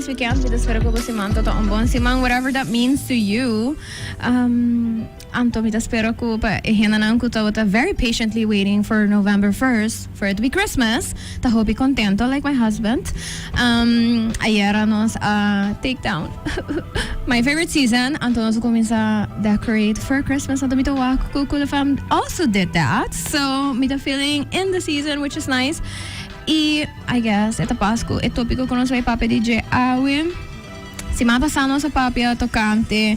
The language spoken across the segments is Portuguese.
this weekend. Mit espero ko si man toto bon si man whatever that means to you. Anto mit espero ko pa hinanan ko ta very patiently waiting for November 1st for it to be Christmas. Ta hope contento like my husband. Ayer nos take down. My favorite season. Anto nos comienza decorate for Christmas. Anto mit wa ko fam also did that. So mit feeling in the season, which is nice. I guess, esta Pasko, e tópico con nuestro papi DJ Awi. Si ma pasano sa papia tocante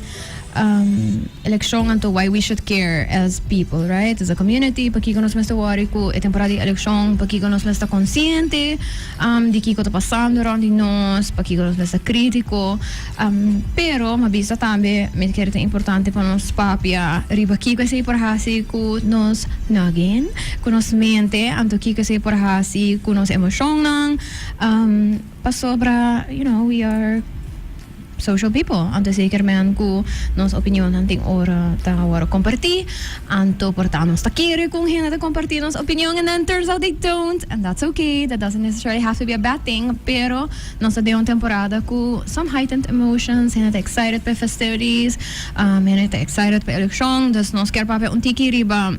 eleccion anto why we should care as people, right? As a community, paki ko nos mesta wari ko e temporada di eleccion, paki ko nos mesta consciente di kiko ta passando around nos, paki ko nos mesta critico, pero mabisa tambe met kerete importante pa nos papia riba kiko sei por hasi ku nos nagin, ku nos mente anto kiko sei por hasi ku nos emosyon nang pa sobra, we are social people. Anto zeker men ku nos opinion hanting ora ta waro comparti. Anto portamos ta kere kung hina ta comparti nos opinion and then turns out they don't. And that's okay. That doesn't necessarily have to be a bad thing. Pero nos de un temporada ku some heightened emotions. Hina ta excited pa festivities. Hina ta excited pa eleksyon. Dus nos ker pa un tiki riba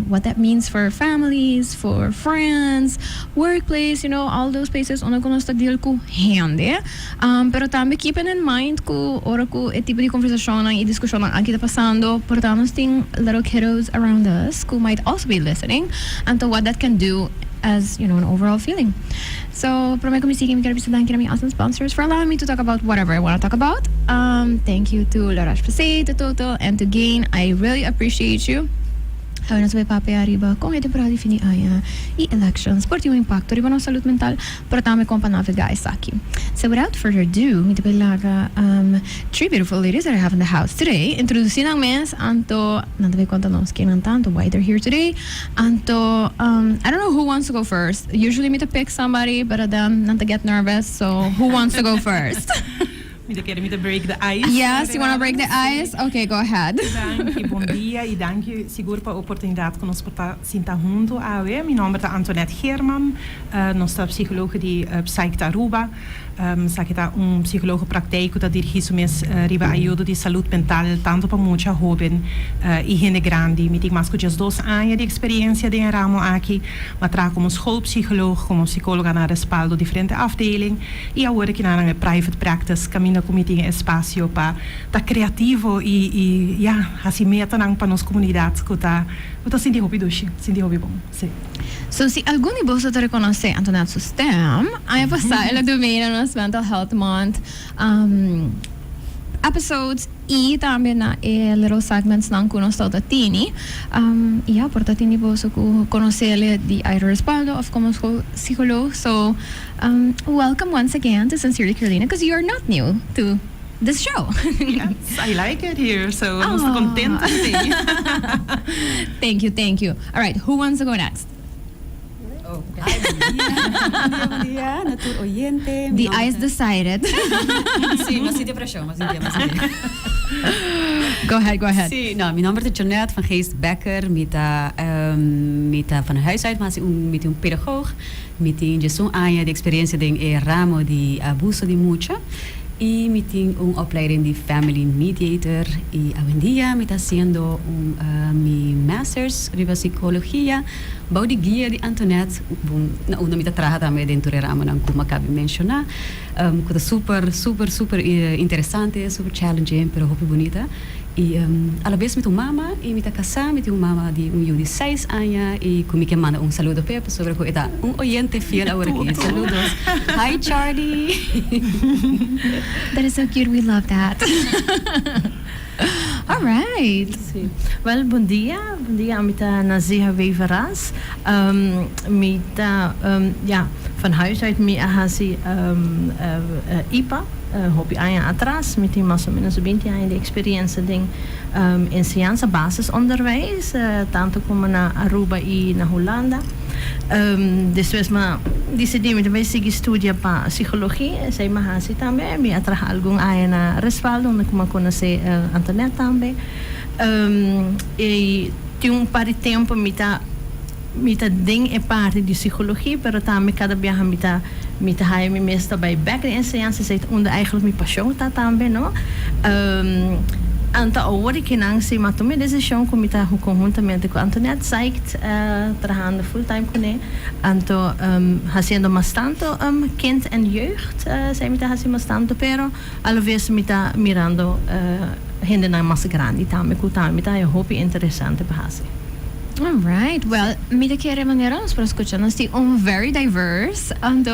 what that means for families, for friends, workplace, all those places onde ko nos tagdil ku hende. Pero tambe keeping in mind ku ora ku e tipo di conversation e discussion ang kita pasando portamos ting little kiddos around us who might also be listening and to what that can do as an overall feeling. So prometo ko misiki mi karabisadan kina mi awesome sponsors for allowing me to talk about whatever I want to talk about. Thank you to La Roche Posay, to Total, and to Gain. I really appreciate you. Sabi na sa papaya riba, kung ito para defini ay elections, porti yung impacto, riba ng salud mental, pero tami kong navega esaki. So without further ado, mito pala three beautiful ladies that I have in the house today. Introducin ang mes, anto, nantabi ko tanong skinan tanto, why they're here today. Anto, I don't know who wants to go first. Usually me to pick somebody, but then nanta get nervous, so who wants to go first? Me to break the ice. Yes, you want to break the ice? Okay, go ahead. Dank je, bom dia e dank je seguro para a oportunidade que nos porta sinta junto a we. Meu nome é Antoniette Geerman, nós somos psicóloga de Psych Aruba. Sakita psicólogo praktijk dat dirige mes riba ajuda de salud mental tanto para muita jovem e gente grande. Me tem mais que 2 anos de experiência de ramo aqui, mas trago como schoolpsicoloog, como psicóloga na respaldo diferente afdeling e agora que na private practice caminho com meeting espaço para tá criativo e assim meta nang para nos comunidade que tá senti hobby doce, senti hobby bom. Sim. So si algún de vosotros te reconoce Antoniette System, ay pasar el domain nos Mental Health Month episodes e também na little segments ng kunos tauta tini. Porta tini boso ko conocerle di ay respaldo of como psicólogo. So welcome once again to Sincerely Carolina because you are not new to this show. Yes, I like it here, so I'm so content to see. Thank you. All right, who wants to go next? Ay, buen día, Natur Oyente. The eyes decided. Sí, más de presión, más de. Go ahead. Sí, mi nombre es Gionette van Geest Becker, met van huis uit, maar met een pedagoog, met een zo'n años de experiencia en ramo de abuso de mucha. Y me tengo una opleiding de Family Mediator y hoy en día me está haciendo mi Masters de Psicología, bau de guia de Antoniette, una me está trabajando también dentro del ramo como acabo de mencionar, que es super interesante, super challenging, pero muy bonita. Y a la vez met mama y me está casada, met mama de de 6 años y con mi que manda un saludo Pepe sobre que está un oyente fiel ahora aquí. Saludos. Hi Charlie. That is so cute. We love that. All right. Sí. Well, bom dia, mita Naziha Wever. Mita van huis uit mi ahasi IPA. Hobby anos atrás, met die mais ou menos 20 anos de experiência em ensinança basisonderwijs, tanto como na Aruba e na Holanda. Depois decidi me seguir estudar para psicologia, sei mahasi também, me atrajo algum anos na respaldo, onde como conheci Antoniette também. E tinha par de tempo me tá ding é parte de psicologia, pero também cada vez me tá Met hij me meestal bij Becker enseñanza zit onder eigenlijk mijn passion dat tambe, no. Anta awori kinang si matome decision komita conjuntamente com Antoniette zeigt trabajando full time con él. Anto haciendo bastante kind en jeugd zij met haciendo bastante pero a la vez mita mirando gente na massa grande tambe kutame mita eu hope interessante bahasa. All right. Well, mi te quiere manera nos para escuchar nos very diverse and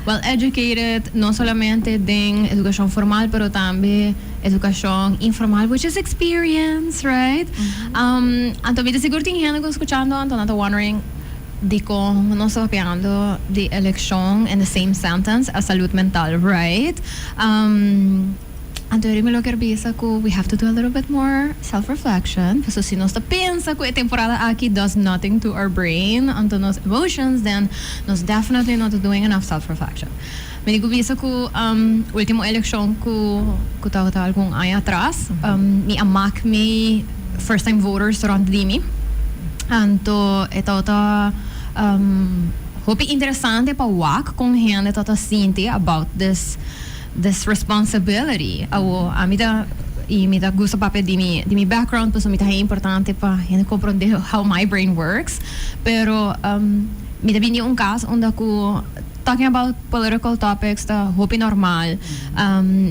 well educated, no solamente en educación formal, pero también educación informal, which is experience, right? Anto mi te seguro tiene gente escuchando, Anto not wondering di kung no sabiendo the eleccion in the same sentence as salud mental, right? Anto me lo que bisa ko we have to do a little bit more self-reflection. So si nos pensa ko temporada aquí does nothing to our brain, anto nos emotions, then nos definitely not doing enough self-reflection. Me digo bisa ko último eleccion ko tawa kung ay atrás, mi amak mi first time voters durante dimi. Anto ito hope interessante pa wak kung gente tata sinti about this responsibility. Amita gusto pa di mi background, pues amita é importante pa gente compreender how my brain works. Pero mita bini un caso onde ko talking about political topics da hope normal.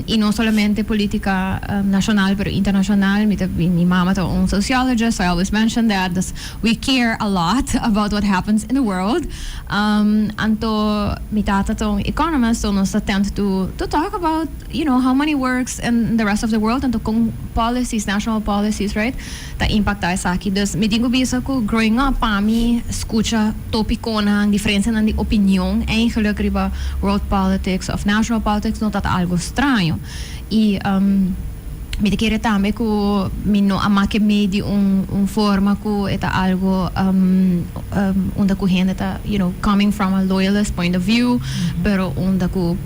E não solamente política nacional, pero internacional. Mi mama to un sociologist, so I always mention that we care a lot about what happens in the world. Anto mi tata to economist, so nos attempt to talk about, you know, how money works in the rest of the world, and to kung policies, national policies, right, that impact esaki. Dus mi digo bisa ko growing up, mi escucha topicona, diferença na opinião, eigenlijk riba world politics of national politics, no dat algo estranho. E mi te quiere también que mi no amake me di un forma que eta algo onda ku gente ta, you know, coming from a loyalist point of view, pero onda ku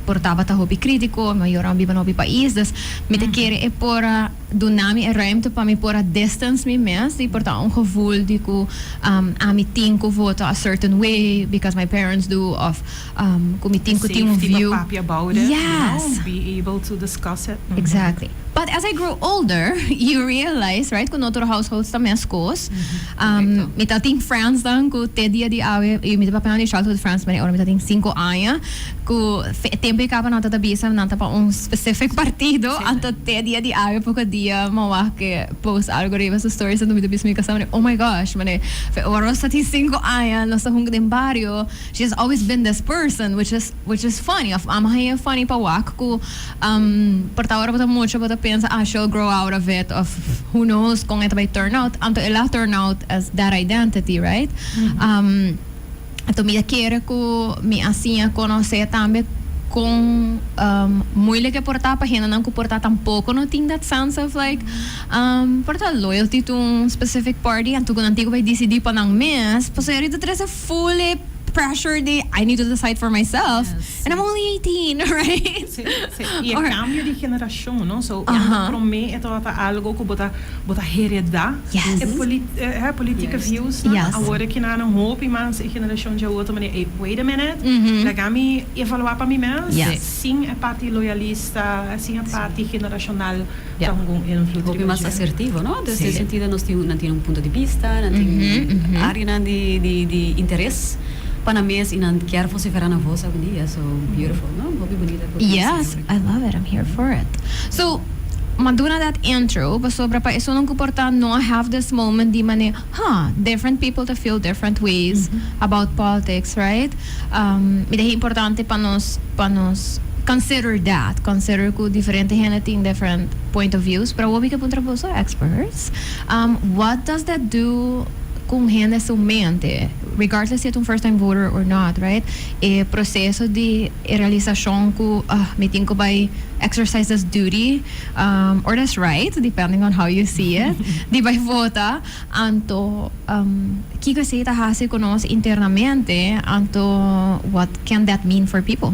portava ta hobby crítico, maior ambi no país, dus mi te quiere por dunami e ruimte pa mi por distance mi mes, di porta un gevoel di ku mi tinko vote a certain way because my parents do, of ku mi tinko ting view. About it, yes, you know, be able to discuss it. Exactly. But as I grew older, you realize, right, kung otro households também as coisas. Mita ting friends dan ku te dia di awe, mita pa pena di childhood friends, mas ora mita ting 5 anos, ku tempo e capa nota da bisa nanta pa un specific partido, anto te dia di awe pouco dia mawa que post algo riba sa stories and mita bisa mi kasama, oh my gosh, mane ora sa ti 5 anos, no sa hung den barrio, she has always been this person, which is funny. Amahay funny pa wak ku porta ora pa mucho pa pensa, she'll grow out of it, of who knows kung ito may turn out, anto ila turn out as that identity, right? Ato mi quiere ko mi asinha conocer também kung moeilijk que portar pa hena não portar tampouco no think that sense of like portar loyalty to un specific party, anto kung antigo vai decidir pa ng mes, pasayari to tres a fully pressure de I need to decide for myself, yes, and I'm only 18, right? E é cambio de geração, não? So, para mim é algo que bota heredar. Yes. É política views, não? Yes. Agora que não hope, mas a geração de outra maneira. Wait a minute, legal-me evaluar para mim mesmo. Yes. Sim, é parte loyalista, sim, é parte generacional. Algum influência. Hope mais assertivo, não? Nesse sentido, nós temos um ponto de vista, nós temos área de interesse. Panamese in quer vociferar na voz algum dia, so beautiful, no? Hobby bonita. Yes, I love it. I'm here for it. So, maduna that intro, pa sobra pa iso nung kuporta no have this moment di mane, different people to feel different ways about politics, right? Midahi importante pa nos consider that. Consider ko differente gente in different point of views, pero wabi ka punta po sa experts. What does that do kung gente su mente, regardless se é first time voter or not, right? E processo de realização que meeting ko by exercise this duty or this right, depending on how you see it, di by vota, anto kiko se ita hase konos internamente, anto what can that mean for people?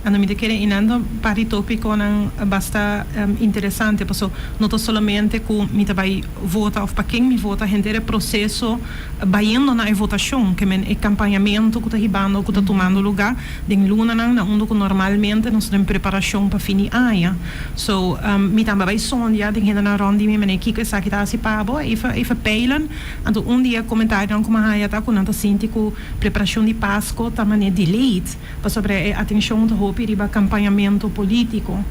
En dan quiere inando pari tópico nan basta interessante, porque não solamente com mita vai vota of para quem me vota, gente é processo baindo na votação, que men é campanhamento que está ribando, que está tomando lugar, den luna na onde que normalmente nós temos preparação para fini aia. So mita vai sondia, den gente na rondi me men kika sa kita si pabo, even peilen, en dia comentário dan como aia tá com nanta sinti com preparação de Páscoa tá mané delayed, para sobre atenção de hopi riba campanhamento político.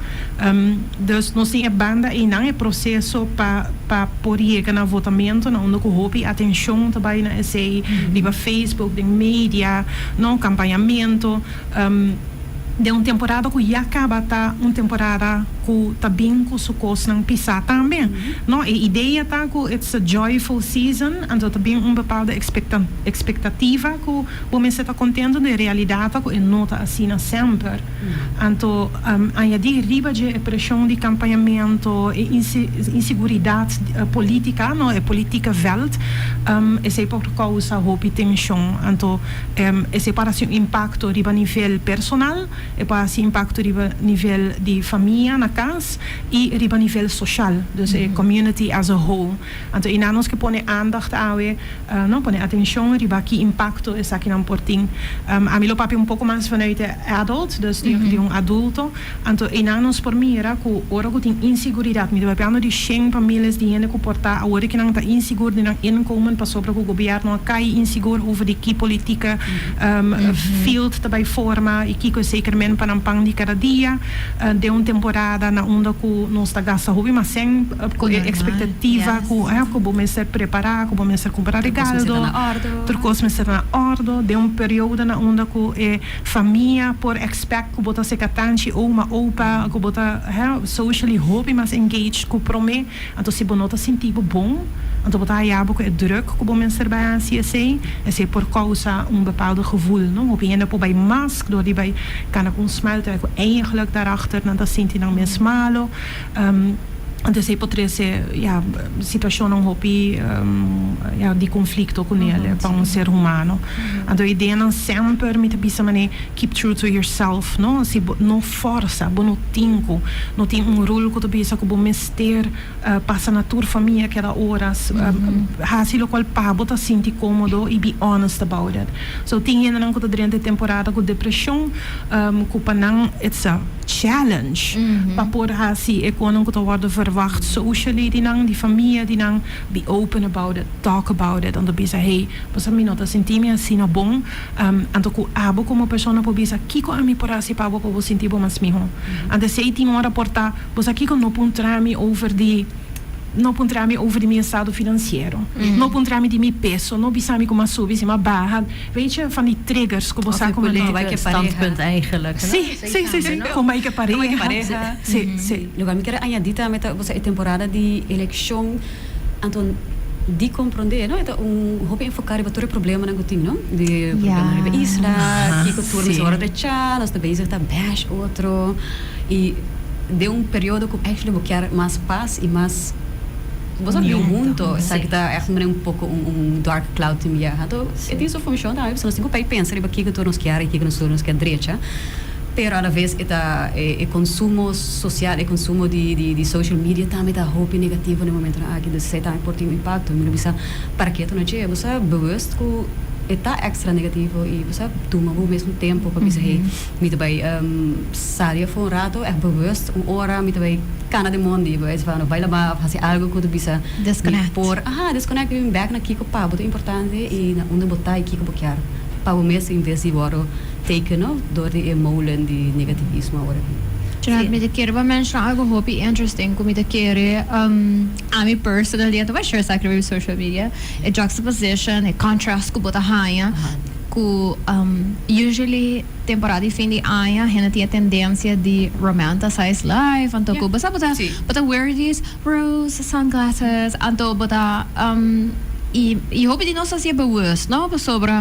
Dus nós tem a banda e não é processo para por ir na votamento, na onde que hopi atenção também na esse riba Facebook, de mídia, não campanhamento. De uma temporada que já acaba tá uma temporada que tá bem com su coisa não pisar também, não? A ideia tá que it's a joyful season, então também uma bepaalde expectativa que o mês está contente de realidade que não tá assim sempre. Então a de riba de pressão de campanhamento e inseguridade política, não é política veld, esse por causa hope tensão, então esse para um impacto riba nível personal, e para esse impacto riba nível de família na casa e riba nível social, dus community as a whole. Então inanos que põe aandacht awe, não põe atenção riba que impacto é aqui não porting. A mim lo papi pouco mais vanuit adult, dus de adulto. Então inanos por mim era que ora que tem inseguridade, me papi de 100 famílias de gente que porta a ora que não tá inseguro de não inkomen, pas sobre que o governo cai inseguro over de que política field também forma e que zeker men panampang di cada dia de uma temporada na onde que nós está gasta hobby mas sem expectativa que bom ser preparar, que bom ser comprar regalo, turcos ser na ordem de um período na onde que família por expect que bota se catanchi uma opa que bota socially hobby mas engaged que prome, então se bonota sentir bom. Então botar a que é druk que bom mensen bij aan CSC é por causa bepaalde gevoel, não? Op een op bij mask door die bij kan ik ons smelten eigenlijk daarachter, dan dat sint hij dan meer smalo. Então se pode ser situação não hopi de conflito com ele para um ser humano. Então a ideia não sempre me bisa mané keep true to yourself, não? Se não força, não tinco, não tem rol que tu bisa que bom mister passa na tua família cada horas, hasilo qual pa bota sentir cômodo e be honest about it. So tinha não que tu durante temporada com depressão, com panang it's a challenge para por hasi ekonom que tu worden verwacht socially die familie die nang be open about it, talk about it, en dan bisa hey pasa mi nota sentimi assim na bom anto ku abo como persona po bisa kiko ami por asi pa po sentir bom mas miho ante sei tinha hora portar posa kiko no puntrami over die não puntrami over mijn estado financiero, não puntrami de mijn peso, não bisami como subi, se uma barra, weet je van die triggers que você como een standpunt eigenlijk. Sim, como é que pareja. Sim. Lugar me quero añadir met você temporada de eleição, então de compreender, não? Então hope enfocar em todo problema na gotinho, não? De problema na isla, que turnos hora de chá, nós também está bash outro e de período que actually vou querer mais paz e mais você viu muito, sabe que tá é um pouco dark cloud em minha, então é isso funciona, aí você não tem que pensar em que turnos quer e que turnos quer direita, pero a vez é consumo social, é consumo de social media também tá hope negativo no momento aqui de ser tá importante impacto, não bisa para que tu não tinha, você bewust que está extra negativo e você toma ao mesmo tempo para pensar me também sair for um rato é bewust hora me também cana de mundo vai vai lá fazer algo que tu bisa por desconecta me back na kiko pa muito importante e na onde botar e kiko boquear para o mês em vez de agora tekenen door de molen de negativisme agora Gionette, me quero mencionar algo hopi interesting como me quero a mim personally até vai share sacrifício social media a juxtaposition a contrast com bota raia com usually temporada de fim de ano a gente tem a tendência de romanticize life então com bota wear these rose sunglasses então bota e hope de não se bewust não sobre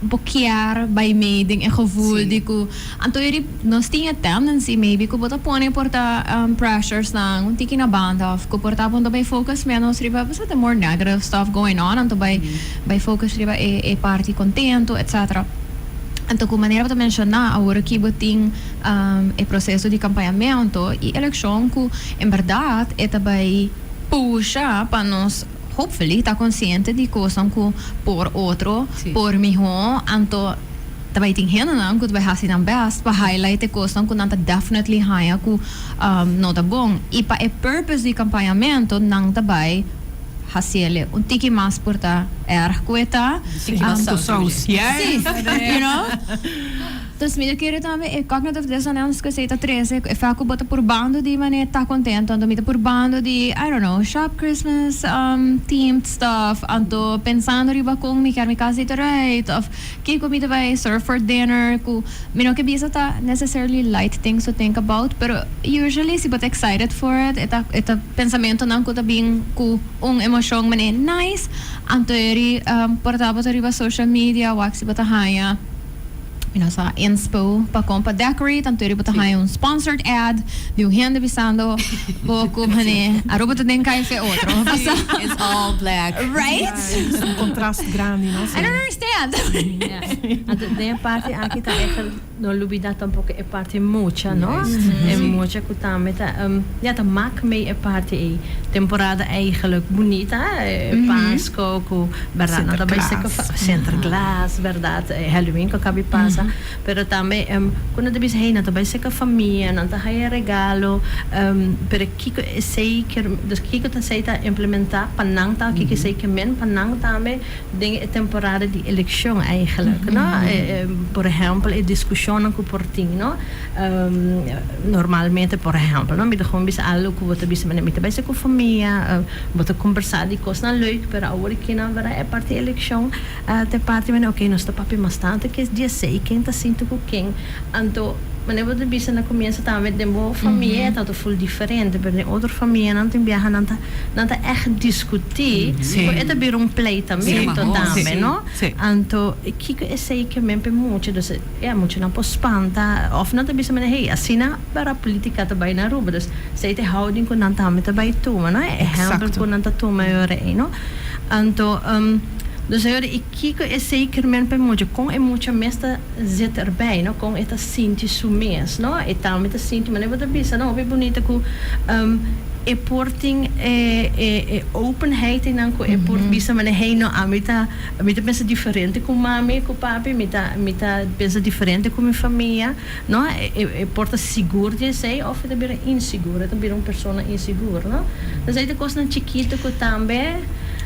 boquear by meeting en gevoel die ku anto yuri nos tinha tendency maybe ku bota pone porta pressures na un tiki na band of ku porta ponto by focus menos riba basta the more negative stuff going on anto by focus riba e party contento etc Então, como maneira para mencionar, agora que botem o processo de campanhamento e eleição, que em verdade é também puxa para nós, hopefully, estar consciente de coisas que por outro, por melhor, então também tem gente não que vai fazer não best para highlight coisas que não tá definitely high que não tá bom e para o purpose de campanhamento não também hacerle un tiki más porta erqueta social sí, you know. Então, me queria também cognitive dissonance que seita 13, e faco bota por bando de maneira tá contente, então me por bando de I don't know, shop Christmas themed stuff, então pensando riba com me quer me casa right of que comida vai serve for dinner, ku me não que bisa tá necessarily light things to think about, pero usually se bota excited for it, eta pensamento não que tá bem ku emoção maneira nice, então eri portava riba social media, wax bota haya sa inspo para compra decorate então ele botar aí sponsored ad de gente visando pouco mané a roupa tem café outro it's all black, right? Um contraste grande, não? I don't understand. De parte aqui tá no lubida tampoco é parte mucha, não? É mucha que também tá ja tá maak mee é parte aí temporada eigenlijk bonita, Páscoa, com verdade, também Sinterklaas, verdade, Halloween que acaba passa. Pero também quando debes heen também se com família não tá aí regalo pero kiko sei que dus kiko tá sei tá implementar panang tá kiko sei que men panang também ding temporada de eleição eigenlijk não por exemplo a discussão com portinho normalmente por exemplo não me de gewoon bisa algo que você bisa met de beste com família você conversar de coisas não leuk pero agora que não vai é parte eleição te parte men ok nós tá papi bastante que dia sei quem tá sinto com quem então mas eu bisa na começo também de boa família tá full diferente pero de outra família não tem viajar não tá echt discutir é também pleitamento também não então que é sei que me muito dus é muito não pospanta of não bisa mas hey assim na para política também na rua dus sei te houding com não também também toma não é exemplo com não tá toma eu não então dus ik kijk is zeker men bij moet kon emotie meestal zit erbij, no kon het sinti sumes, no et tal met sinti, maar wat bisa, no we bonita ku e porting openheid en dan e port bisa maar hey no amita pensa diferente com mami, com papi, mita pensa diferente com minha família, no e porta seguro de sei of het bira inseguro, het bira persona inseguro, no. Dus het kost een chiquito ku também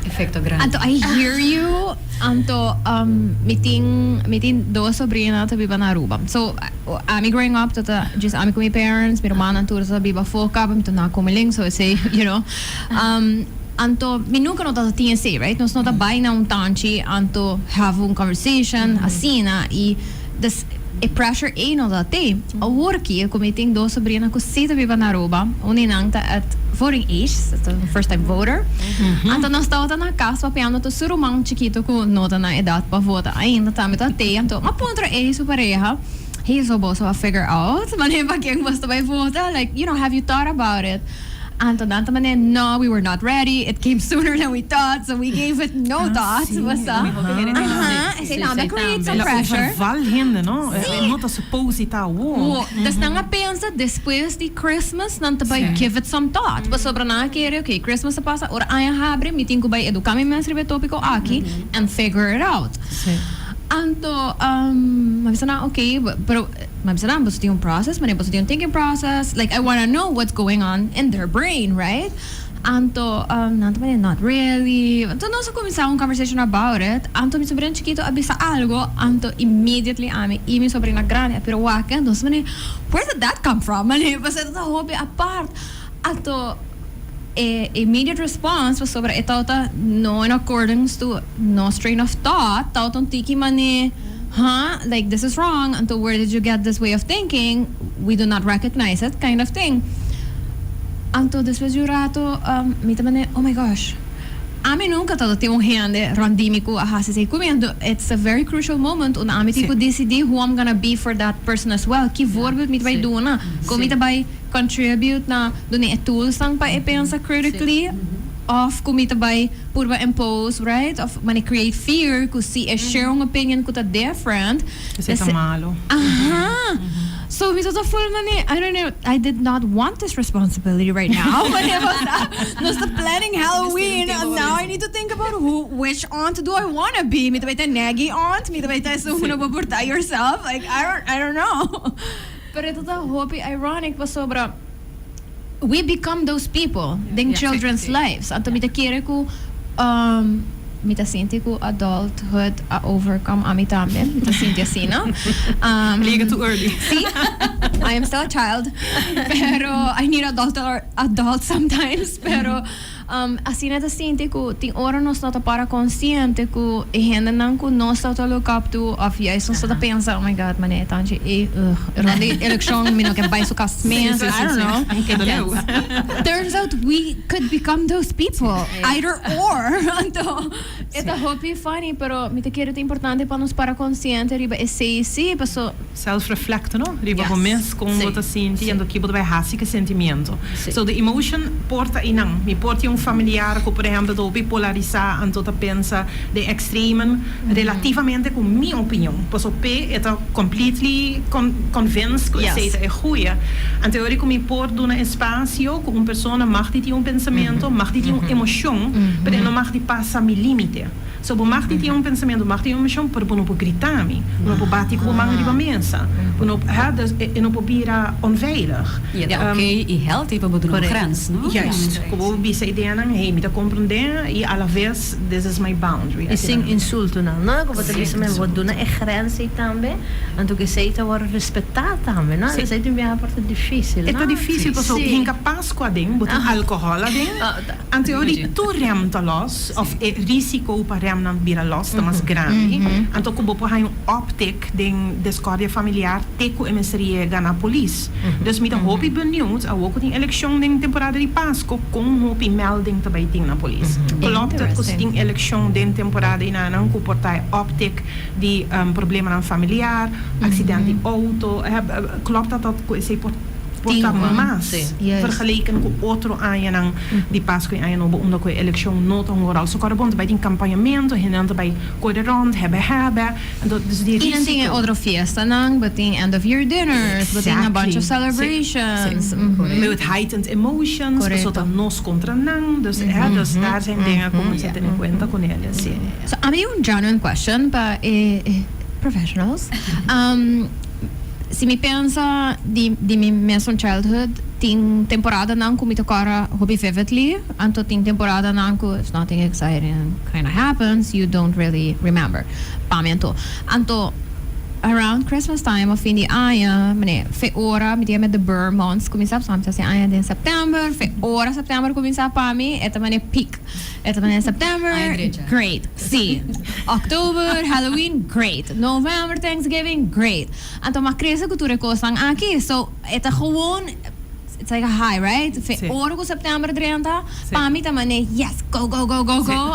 efecto grande. Anto, I hear you. Anto, meeting dos sobrinas to biba na Aruba. So, I'm growing up, just I'm with my parents, my hermana tour sa biba foca, I'm to na kumiling, so I say, you know. Anto, mi nunca nota tinha say, right? Nós nota bai na tanchi, anto have conversation, asina, e this e pressure e não dá te. A work como tem dois sobrinas que se vive na Aruba, uninanta at voting age, first time voter. Então nós estamos na casa papiando to surumang chiquito que não tá na idade para votar ainda, tá me tá te. Então, uma pontra é isso pareja. He is supposed to figure out, mas nem para quem gosta vai votar, like, you know, have you thought about it? Anto danta mané, no, we were not ready. It came sooner than we thought, so we gave it no thought. Basta. Say now that creates some pressure. Overvalhende, no? Nota supposita, wow. Das nanga pensa depois de Christmas, nanta vai give it some thought. But sobra na querer, okay, Christmas passa, ora aia habre, meeting ko vai educar mi mestre tópico aqui and figure it out. Anto, mabisa na, okay, pero mabisa na, basta yung process, basta yung thinking process. Like, I want to know what's going on in their brain, right? Anto, not really. Anto, nós começamos uma conversation about it. Anto, mi sobrina chiquito abisa algo. Anto, immediately, e mi sobrina grande, pero waka. Nós, where did that come from? Mani, basta ito hobby apart. Anto, immediate response was sobre etauta no in accordance to no strain of thought tauton tiki mani like this is wrong until where did you get this way of thinking, we do not recognize it kind of thing. Anto después jurato mita mani, oh my gosh, ami nunca todo tem gente randímico a sei comendo. It's a very crucial moment un ami tipo decidi who I'm gonna be for that person as well. Que voorbeeld mit vai dona, como mita vai contribute na doni tools sang pa e pensa critically of kumita by purba impose, right? Of mani create fear, ku see a share ang opinion ku ta different. Is het malo? Aha. So we thought full money. I don't know. I did not want this responsibility right now. When it was the planning Halloween, and now I need to think about which aunt do I want to be? Mita ba ita naggy aunt? Mita ba ita sumuno baburta yourself? Like I don't know. Pero ito ta hopi ironic pa sobra. We become those people in children's lives. Anto mita kere ko mita sinti ko adulthood overcome amitame. Mita sinti asina. Liga too early. See? I am still a child. Pero I need adult sometimes. Pero asina ta sinti ko ting ora nos nata para consciente ko ihenda nang ko nos nata look up to of yes nos nata pensa oh my god mané tanji randi eleccion mino que vai su casmen I don't know. Turns out we could become those people either or. Anto ita hopi funny pero mi te quiero te importante para nos para consciente riba esse passo Self-reflecten, no? Riba comes com what sinti and que vai hasi que sentimento. So the emotion porta inang, mi porti un familiar que por exemplo do bipolarizar and tota pensa de extremen relativamente com minha opinião. Passo p eta completely convinced que essa é goeie. En teorie kom je por doen een espacio com uma pessoa mag dit um pensamento, mag dit um emoção, pero não mag dit passa mi limite. So, mag dit um pensamento, mag dit uma emoção, pero não pode gritar me, não pode bater com uma riba mesa, não pode virar onveilig. Ja, oké, je helpt even bedoel een grens, no? Juist, como bisa ideia não, hey, me tá compreender e à la vez this is my boundary. E sem insulto não, não? Como você disse, mas vou dar uma grens também, então que sei que vai respeitar também, não? Isso é uma parte difícil. É difícil, porque hinga Páscoa ding, botar alcohol ding. En teorie, tu remt los, of risiko para rem nan bira los, dat is grave. En toch kom op een optik ding discordia familiar, teco emissarie gana police. Dus met een hoopie benieuwd, ook in eleccion ding temporada di Páscoa, kom hoopie melding te bij ding na police. Klopt het, als ding eleccion ding temporada in een comportai optik die problemen aan familiar, accident die auto, klopt dat se porta mas vergeleken com outro ano de Páscoa e ano omdat com eleição não tão oral só cara bom bij die campagnemento hinando bij correrand hebben en dat dus die risiko in otro fiesta nang but in end of year dinners but in a bunch of celebrations met heightened emotions dus dat nos contra nang dus dus daar zijn dingen komen zitten in cuenta con ellas so I mean un genuine question but professionals se me pensa de mi mesmo childhood tem temporada não com muito cara hobby vividly anto tem temporada não com it's nothing exciting kind of happens you don't really remember pamento anto around Christmas time of fim de ano mene fe ora me dia met the burr months começa sabe assim ano de setembro fe ora setembro começa para mim eta mene peak eta mene september great see October Halloween great November Thanksgiving great anto ma crise cultura kosang aqui so eta gewoon it's like a high, right? Fe ora ko September 30, pami ta mane yes, go.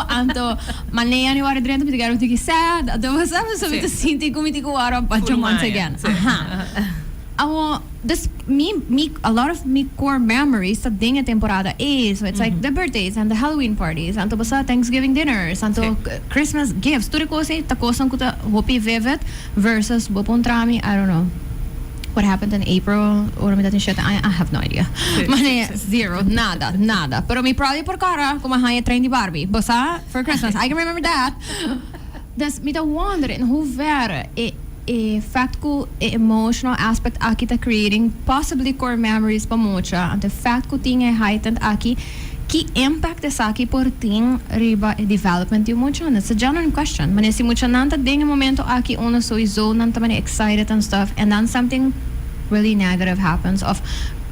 Anto mane januari 30 mi tegaro tiki sad. Ato sabe so mito sinti ko ara bunch of months again. Aha. Awo this me a lot of me core memories sa dinga temporada is so it's like the birthdays and the Halloween parties anto basta Thanksgiving dinners anto Christmas gifts. Tudo ko say takosan ko ta hopi vivid versus bopontrami I don't know. What happened in April? Or me shit, I have no idea. Mane zero, nada. Pero mi probably por cara como haya train di Barbie. Bossa for Christmas. I can remember that. Das me da wonder in hoeverre fact ko emotional aspect aki ta creating possibly core memories pa mocha and the fact ko tinga heightened aki que impact essa aqui por ting riba development de mucho and it's a genuine question mas se mucho nanta ding momento aqui una sowieso nanta mane excited and stuff and then something really negative happens of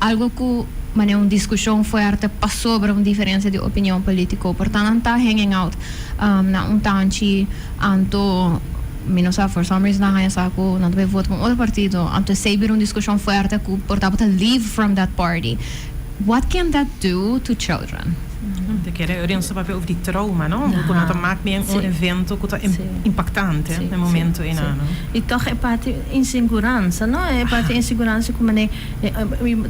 algo que mane discussão fuerte passou sobre uma diferença de opinião política portanto tá hanging out na tanchi anto Minosa for some reason na saco não deve votar com outro partido anto saber discussão fuerte que portanto leave from that party. What can that do to children? de querer orientar papel over die trauma, não? Quando tá maak meer um evento que tá impactante no momento em ano. E toch é parte insegurança, não? É parte insegurança como né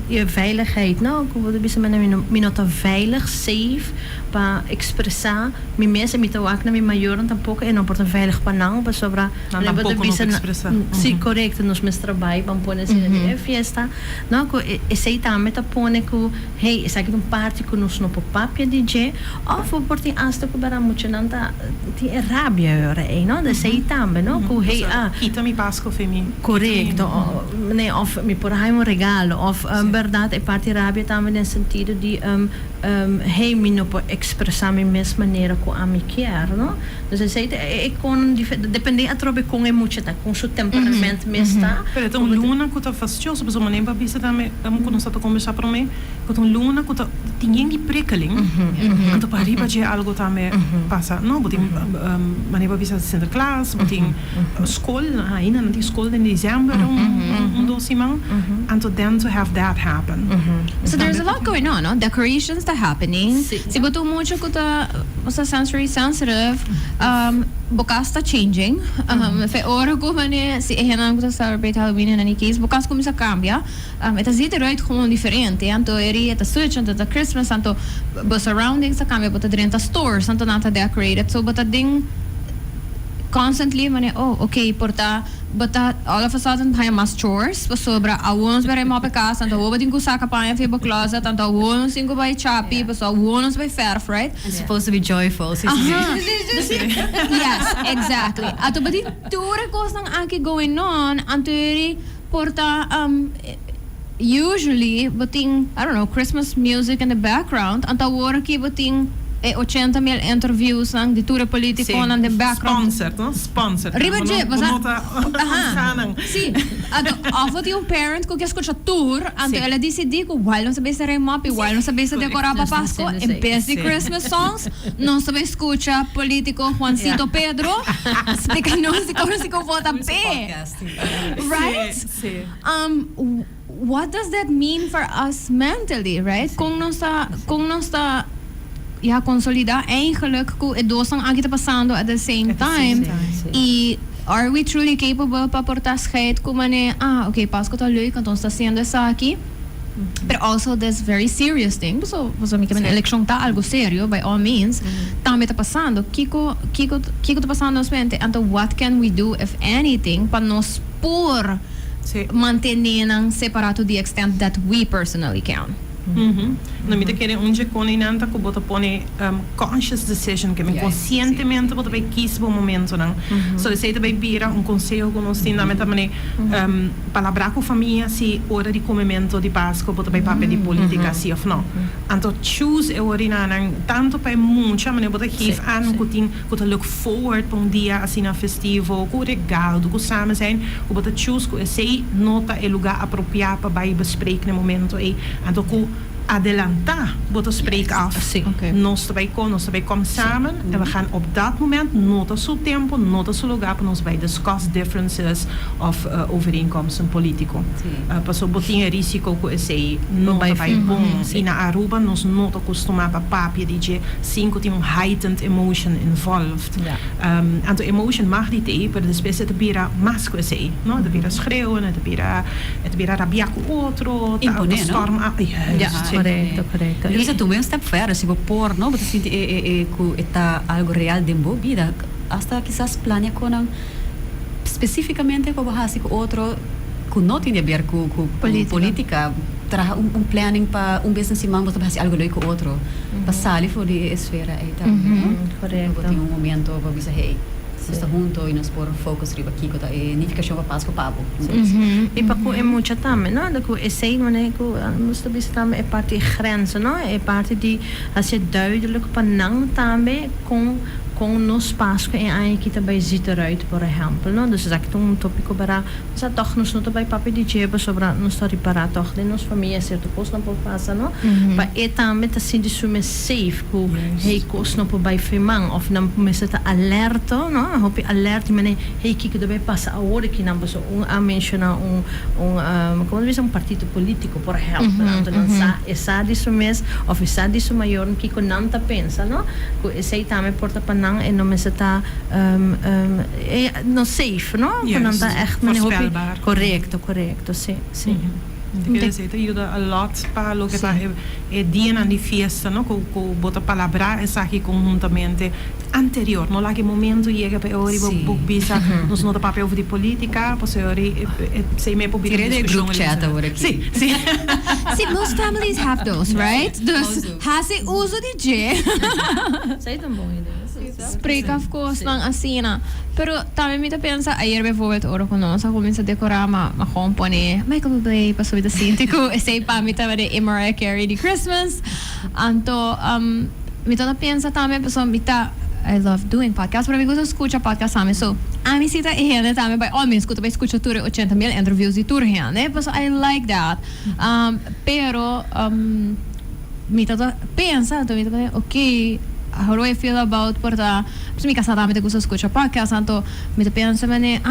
je veiligheid, não? Como de bisa minota veilig, safe para expressar mi mesa mi tawak na mi maioran tampouco é não porta veilig para não, para sobra tampouco não expressar. Sim, correto, nos meus trabalho para pôr assim na festa, não? Que sei também tá pôr que hey, essa aqui parte que nos no papia DJ of porta asta que bara muito não tá tem rabia ora é, não? De sei também, não? Que hey quita mi pasco femi. Correto, né? Of mi por aí um regalo, of verdade é parte rabia também no sentido de hey, mi não pode expressar mi mesma maneira com a mi quer, não? Então sei é com depende a trobe com muito tá com seu temperamento mesmo tá. Então luna que tá fastidioso, mas uma nem para bisa também quando nós tá conversar para mim, que luna que tá tinha de prikkeling, então para riba de algo também passa, não, botem mas nem para bisa Sinterklaas, botem escola, ainda não tem escola em dezembro, dosimão, and then to have that happen. So there's a lot going on, no? Decorations that happening. Se botou muito que tá sensory sensitive, bukas tá changing. Fe ora como né se é não celebrate Halloween em any case, bukas começa a cambiar. Eta ziet eruit gewoon diferente. Anto eri eta switch, anto eta Christmas, anto the surroundings tá cambia, bota dentro stores, anto nata decorated. So bota ding constantly mane okay porta bota all of a sudden hay mas chores pa sobra awons bare mo pe casa anto wo bading kusaka pa ya fiba closet anto awons singo by chapi pa so awons by ferf, right? It's supposed to be joyful. Yes, exactly. Ato badi ture cos nang aki going on anto eri porta usually buting I don't know Christmas music in the background anto wora ki buting 80.000 interviews ng ditura politico ng the background. Sponsored. Riba je, basta. Sì. Ato, ofo yung parent ko kaya escucha tour, anto ela decidi ko while não sabia sa remopi, while não sabia sa decorar pa Pasko, empecé Christmas songs, não sabia escucha politico Juancito Pedro, explica não si ko vota P. Right? What does that mean for us mentally, right? Kung nós tá consolidar eigenlijk ko edosang agita passando at the same time. E are we truly capable pa portar scheid como né okay, Pasko tá leuk, então está sendo esaki. But also this very serious thing. So me que eleccion tá algo sério by all means. Também tá passando. Kiko tá passando nos mente. Então what can we do if anything para nos por manter separado the extent that we personally can? Na medida que onde coninanta que bota pone conscious decision que conscientemente bota vai quis bom momento não so sei também bira conselho que nós temos na mene palavra com família se hora de comimento de Páscoa bota vai papel de política se of não então choose a orina tanto para muita maneira bota give aan que look forward para dia assim na festivo com regalo com samen zijn que bota choose que sei nota o lugar apropriado para vai bespreken no momento e então adelantar wat we spreken af. Nós também komen samen en we gaan op dat moment nota zo tempo, nota zo lugar para nós vai discuss differences of overeenkomsten politico. Paso botinha risiko ko sei nota vai bom e na Aruba nós nota costuma para papia DJ 5 tem heightened emotion involved. Anto emotion mag niet maar de specie te bira masco sei, no? De bira schreeuwen, de bira rabiaco outro, de storm. Correcto. E você também step further, se por não, você sente que está algo real de boa vida, hasta quizás planeia com especificamente com bahasi com outro que não tem a ver com política, traga planning para business man, você bahasi algo leuk com outro, para sair fora de esfera aí tá, correto. Tem momento para dizer hey está junto e nós por focus riba aqui com a unificação para Páscoa papo. E para que é muito também, não? Da que sei mané que nós também estamos é parte grenzen, não? É parte de as je duidelijk panang também com com nos Páscoa em aí que também zit eruit, por exemplo, não? Dus dat um tópico para, mas toch nos não também papi de jeba sobre nos story para toch de nos família certo coisa não pode passar, não? Mas é também assim de sume safe, que hey coisa não pode vai femang, of não começa a alerta, não? Hope alerta, mas hey que deve passar a hora que não passou a mencionar como diz partido político, por exemplo, então essa de sume of essa de sume maior que não tá pensa, não? Que esse também porta para não e não me está no safe, não? Yes. Não tá echt voorspelbaar. Correcto, sim. Quer dizer, ajuda a lot para lo que está dia na fiesta, não? Com bota palavra essa aqui conjuntamente anterior, não lá que momento chega para ori book bisa, nos nota papel de política, posso ori sei me por de group chat agora aqui. Sim. See, most families have those, right? Dus hasi uso de G. Sei tão bom ideia. Spreek of course ng asina. Pero também me pensa, ayer bijvoorbeeld oro ko no, sa comienza a decorar ma company, Michael Bublé, pasó de síntico, ese pa mi tama de Mariah Carey de Christmas. Anto, mi toda pensa também, pessoa mita, I love doing podcasts, pero me gusta escuchar podcasts também. So, a mi cita ihene também, by all means, escuta, escucha tur 80,000 interviews de tur ihene, so I like that. Pero, mi toda pensa, to mi toda, okay, how do I feel about porta mi casa também te gusta escuchar podcast, então me pensa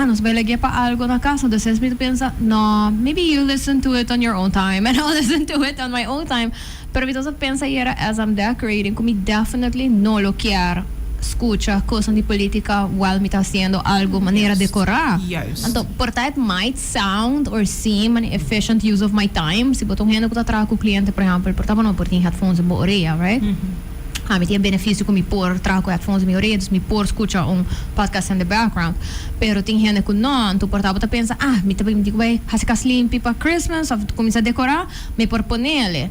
nos vai ligar para algo na casa, então me pensa no, maybe you listen to it on your own time and I'll listen to it on my own time, pero me pensa era as I'm decorating, como definitely no lo quero escucha coisas de política while me está haciendo algo maneira de decorar. Então, porta it might sound or seem an efficient use of my time, se botar gente que está atrás com o cliente, por exemplo, portava não, porque tem headphones em boa orelha, right? Me tinha benefício com me pôr, trago headphones em minha orelha, me pôr, escuta podcast in the background. Pero tem gente que não, tu portava, tu pensa, me também digo, vai, rascas limpo para Christmas, ou tu começa a decorar, me pôr nele.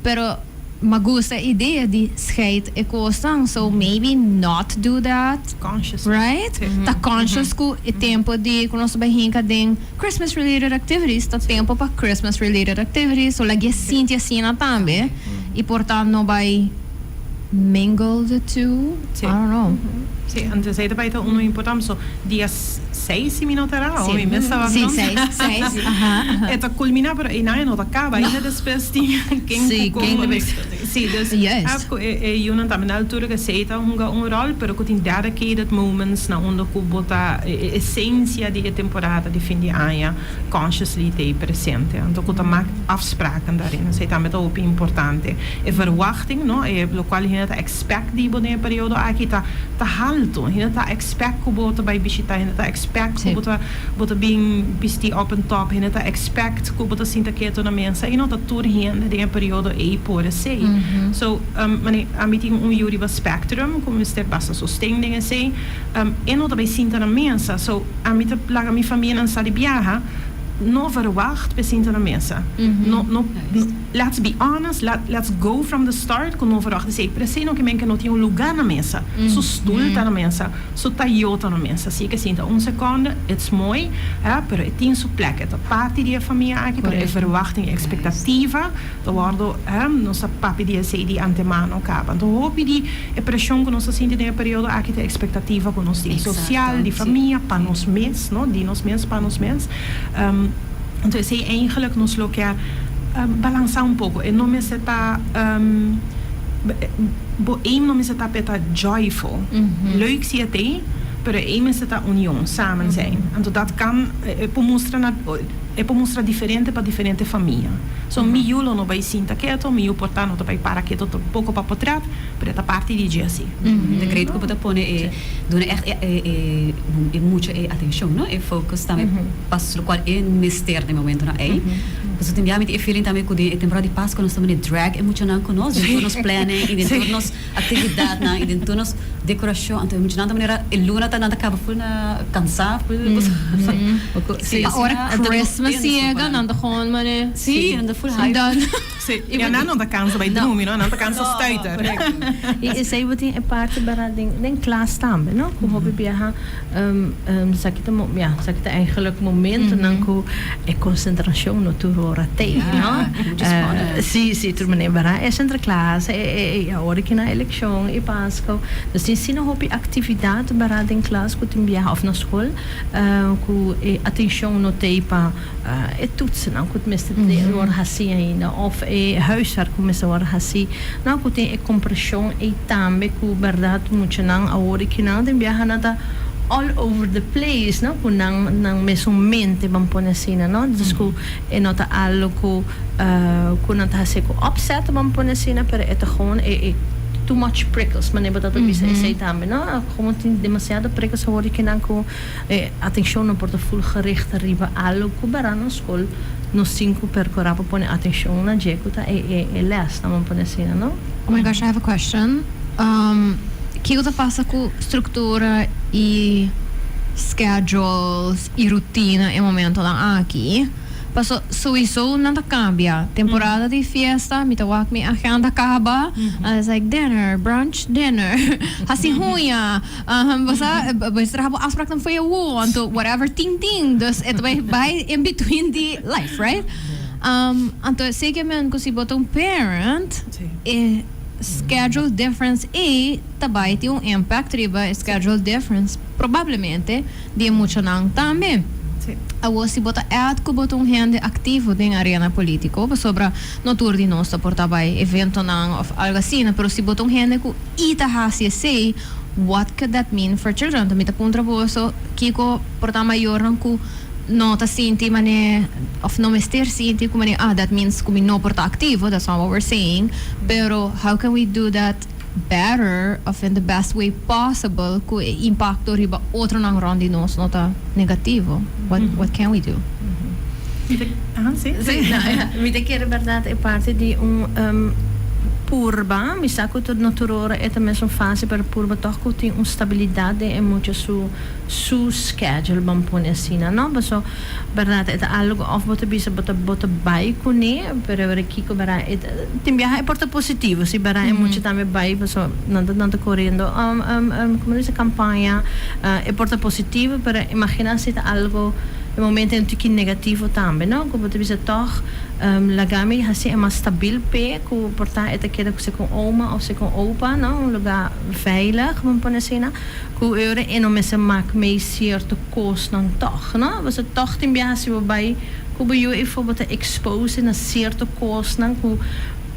Pero, me gusta a ideia de skate e coisa, so maybe not do that. Conscious. Right? Tá conscious com o tempo de, quando nós brinca de Christmas-related activities, tá tempo para Christmas-related activities, so lagi Cynthia assim também, e portanto não vai mingle the two. I don't know. Sì, anche se daarbij te uno importante so dia 6 minutos era o mi stava Sì, 6. E to culmina però in aia non acaba in de spesti sì, dus ecco io non tam na altura che sei ta un rol però con in dedicated moments na onder kubota essentia di temporada di fin di aia consciously te presente en ook maak afspraken daarin sei ta met op importante e verwachting no e lo quale je expect di bone periodo aqui ta alto je ta expect kubota by bisita je ta expect kubota being bisti op en top je ta expect kubota sinta keto na mensa e no ta tour heen de periodo e por sei so mani a meeting un juri va spectrum come ster basta sostegn dingen sei e no ta by sinta na mensa so a mita plaga mi família en sali biaha no verwacht bij sinta na mensa let's be honest let's go from the start com no verwacht sei preseno que men que não tinha um lugar na mesa so stulta na mesa so taiota na mesa sim que sinta seconde it's mooi pero het tem sua plek het parte die família aqui para a verwachting expectativa do guardo nossa papi die sei di antemano capa do hopi di e pressão que nossa sinta de período aqui de expectativa com nos social di família para nos mens no di nos mens para nos mens então sei eigenlijk nos locar balançar pouco e não me se tá não me se tá peta joyful leuk zie het pero me se tá união samen zijn então dat kan mostrar diferente para diferente família so mi julo no vai sinta quieto mi portano to vai para quieto to pouco para potrat pero esta parte de dia assim de credo que pode pone doen echt mucha atenção no e focus também pas lo qual mister de momento na Pues tem met die feeling também que de temporada de Páscoa nós estamos de drag e muito não conosco, dentro nos planning, dentro nos atividade, na dentro nos decoração, então muito não maneira e luna tá nada acaba full na cansar, sim, agora Christmas chega, nada gewoon mane, sim, nada full high. Sì, e non da canso vai drumi, no? Non da canso stuiter. E sei wat in parte bara den klas tambe, no? Ko hobi biha sakita eigenlijk momenten dan ko e concentração no turora te, no? Sì, tu mene bara é centra classe e a hora que na eleccion e pasco. Dus tin sino hobi actividad bara den klas ko tin biha of na school, ko e attention no te pa e toetsen dan ko meste de word hasi ainda of e huiswerk ko meste word hasi. Nou ko tin e compression e tambe ko verdad mucho nang a hora que na den biha na da all over the place, no? Kung nang mesummente bang ponasina, no? Dus ko nota algo ko nata hase ko upset bang ponasina, pero ito gewoon too much prickles, mas nem dat bisa sei também, no? Como tem demasiado prickles, hoor ik dan ko atenção no portafólio gericht riba algo ko barano school no 5 per corpo pone atenção na jekuta e les na bang ponasina, no? Oh my gosh, I have a question. Que usa passa com estrutura e schedules e rotina em momento lá aqui. Passo isso não cambia. Temporada de festa, me tawak me agenda acaba. It's like dinner, brunch, dinner. Assim ruia. Você trabalha afspraak dan voor je want whatever ting. Dus het bij in between the life, right? Então zeker men que se bota parent schedule difference e também tem impact riba schedule difference provavelmente de emocional também. A você bota que bota rende ativo em arena político sobre no tour de nós portar by evento não of algo assim, pero se bota rende que ita hasi sei what could that mean for children? Também tá contra bolso que ko portar maior não ku nota sinti mane of no mister sinti como that means kung no porta activo, that's not what we're saying, pero how can we do that better of in the best way possible ku impacto riba outro nang rondi nos nota negativo. What can we do? Mi te quiere verdad è parte di un purba, mi sa que todo naturora é também uma fase para purba toch que tem stabilidade e muito su schedule bam pone assim, não? Mas verdade é algo of bota bai kune, pero aqui que bara tem viaja é porta positivo, se bara é muito também bai, mas não tá correndo como diz a campanha é porta positivo, pero imagina se algo em momento é um negativo também, não? Como te bisa toch lagami hasi é mais stabil pe, que portar é que se com oma ou se com opa, não? Um lugar veilig, vamos pôr assim, né? Que o euro é não me se maak mee certo kost não toch, não? Você toch tem biasi vai, que o eu e for botar expose na certo kost não, que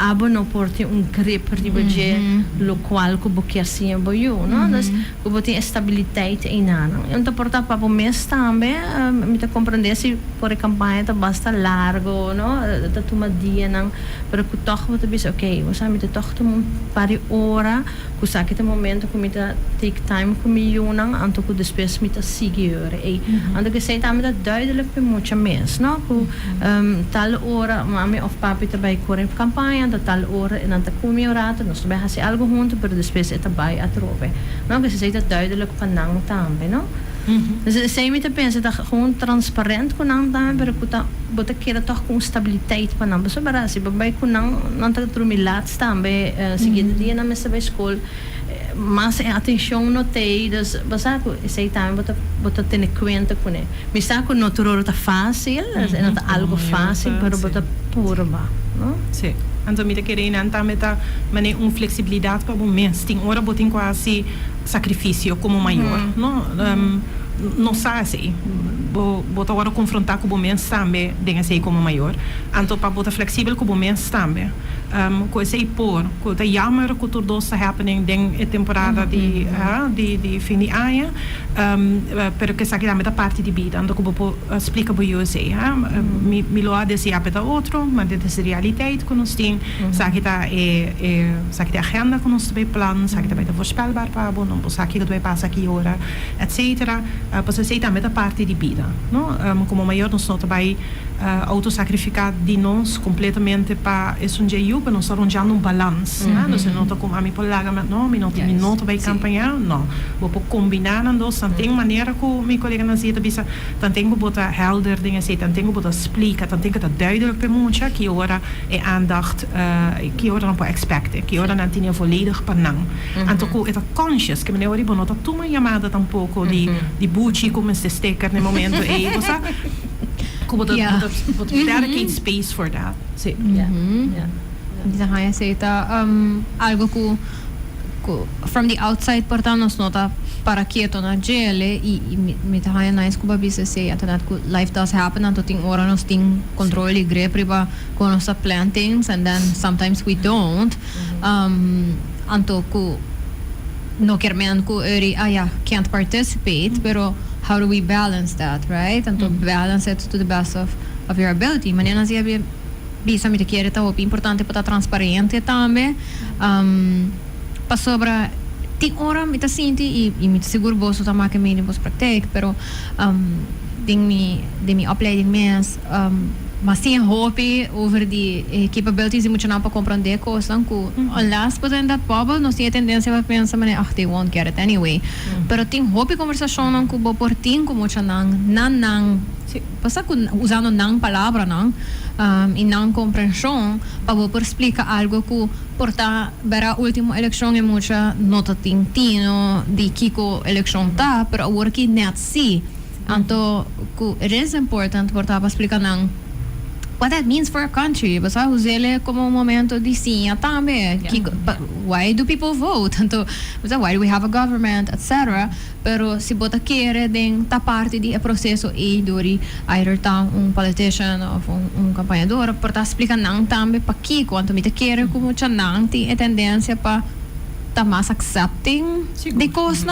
abo no porti grip di budget lo qual que bo quer sim boio, no? Dus que bo tem estabiliteit em ano. Então porta para o mês também, me te compreender se por a campanha tá basta largo, no? Tá toma dia não, para que toch wat bis okay, você me te toch um pari hora, que sabe que momento que me te take time com me não, anto que depois me te sigue hora. E anto que sei também tá duidelijk para muito mês, no? Que tal hora mami of papi te bij corre campanha da tal hora en dan te come orato, nós também hasi algo junto, pero depois é também a trove. Não, que se seja duidelijk van nang também, não? Dus sei me te pensa dat gewoon transparant com nang também, pero que bota queira toch com stabiliteit van nang. So bara se babai com nang te trumi laat também, seguinte dia na mesa bij school. Mas atenção no te, dus basta sei também bota ter conta com ele. Me saco no turoro tá fácil, é não tá algo fácil, pero bota purba, não? Sim. Então, me querendo então meta mané flexibilidade para o mês. Tem hora botem quase sacrifício como maior, não sabe assim. Bota agora confrontar com o mês também, denga sei como maior. Então, para botar flexível com o mês também. Coisa aí por, coisa jammer que tudo está happening den a temporada de fim de ano, pero que sabe também da parte de vida. Então, como explica para eu sei, me lo há desse apeta outro, mas dessa realidade que nós tem, sabe que sabe que a agenda que nós tem plan, sabe que também é voorspelbaar para bom, não sabe que vai passar aqui hora, etc. Para sei também da parte de vida, não? Como maior nós não também autosacrificar de nós completamente para esse dia grupo nós arranjando balance, né? Nós não tô com a mim polaga, mas não, me nota vai campanhar, não. Vou combinar então, tem maneira que meu colega Naziha bisa, dan tenho botar helder dingen zitten, dan tenho botar explica, dan tenho dat duidelijk per muntje, que ora é aandacht, que ora não pode expecte, que ora não tinha volledig panang. Então é conscious, que me ori bonota tuma chamada tampouco de buchi como se sticker no momento e você como but dedicate space for that. Sí. Naziha algo que from the outside portanto nos nota para quieto na gele e me tá na escuba bisa sei Antoniette que life does happen and ting ora nos ting control e riba com nossa plantings and then sometimes we don't anto ku no kermen ku eri can't participate pero how do we balance that, right? Anto balance it to the best of your ability. Manena Naziha bisa me te querer tá importante para transparente também pa sobra ting ora me tá sinti e me seguro boso tá maken me bos praktijk pero ding mi opleiding mes mas sim hope over die capabilities die moet je nou pa compreender kosan ku unless but in that bubble no sim tendência para pensar mas they won't get it anyway pero ting hope conversação não ku bo por ting como cha nang passa ku usando nang palavra nang e não compreensão para por explicar algo que porta vera último eleição é muita nota tintino de kiko eleição tá pero agora que net si então it is important porta para explicar não what that means for a country, basta usele como momento de sim também. Why do people vote? Então, why do we have a government, etc. Pero se bota querer den ta parte de processo e dori either tá politician ou campanhador, porta explica não também para que quanto me te querer como cha não tem tendência para tá mais accepting de coisas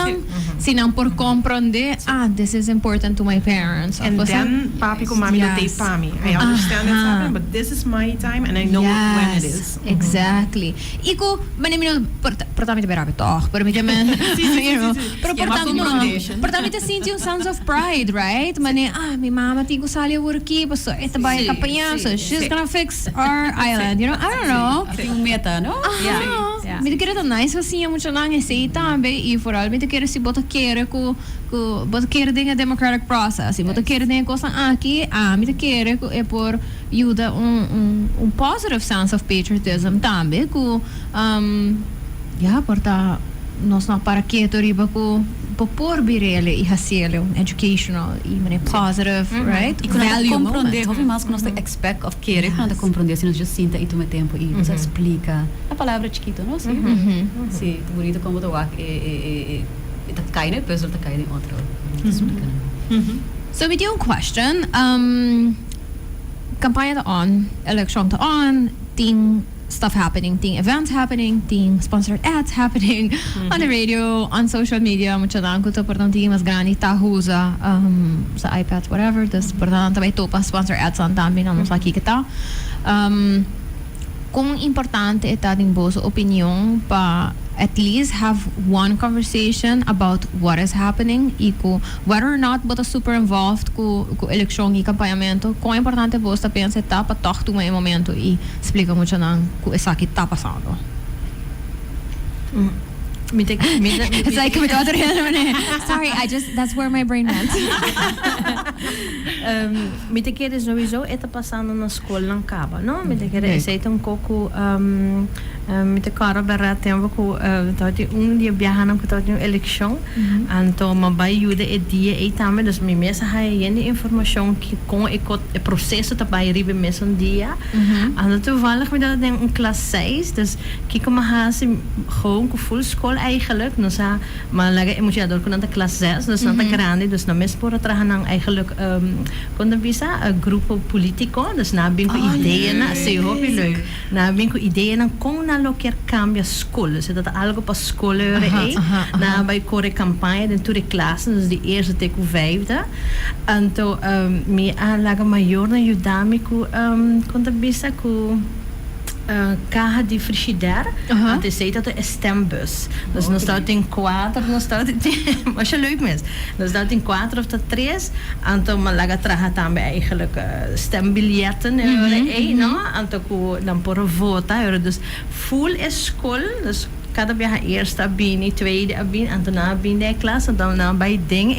se não por compreender this is important to my parents and then papi com mami não tem para mim I understand it's happening but this is my time and I know when it is exactly e ko manimino portamite berabe toch pero me também pero portamite sinti sense of pride right mane mi mama tigo sali worki so esta vai campanha so she's gonna fix our island I don't know tem meta no me querer nice assim muito lang sei também e foral me querer se bota querer com bota querer den democratic process se bota querer den coisa aqui me querer é por ajuda positive sense of patriotism também com porta nós não para que riba com por birele e hasele educational e mane positive right e value compreender houve mais que nós expect of querer quando compreender se nós já sinta e toma tempo e nos explica a palavra chiquito não sim sim bonito como do wak e tá cai né pessoa tá cai em outro so we do question campanha tá on election tá on thing stuff happening, thing events happening, thing sponsored ads happening on the radio, on social media, mucha lang ko to portanto mas grande ta usa sa iPads whatever, das portanto também topa sponsor ads on também não sa aqui que tá kung importante é tá din boso opinião pa at least have one conversation about what is happening e whether or not bota super involved com eleição e campanhamento quão importante é você pensar tá para tocar um momento e explica muito não o esaki tá passando it's like sorry that's where my brain went me te querer sowieso está passando na escola não acaba não me te querer aceita pouco me te quero ver tempo que dia viajando que tá uma eleição então me vai ajuda e dia e também dus me mesa hai ene informação que com o processo tá vai ribe mesa dia então toevallig me dat denk klas 6 dus que como hasi gewoon com full school eigenlijk maar lagi moet je door kunnen de klas 6 dus na grande dus na mes por trahan ng eigenlijk quando bisa grupo politico dus na bin ko ideia na se hopi leuk na bin ko ideia na kung na loker cambia school dus dat algo para scholen na bij core campagne de toere klassen dus de eerste tegen vijfde en to me aanlaga maior na yudami ko quando bisa ko caja de frigidaire. Want hij zei dat het een stembus. Dus dan staat in 4, dan staat het was je leuk mis. Dan staat in 4 of 3. En toen malaga traga também eigenlijk stembiljetten. En dan voor een vote. Dus full is school. Dus cada vez eerste abini, tweede abini, en daarna abini de klas, en dan bij ding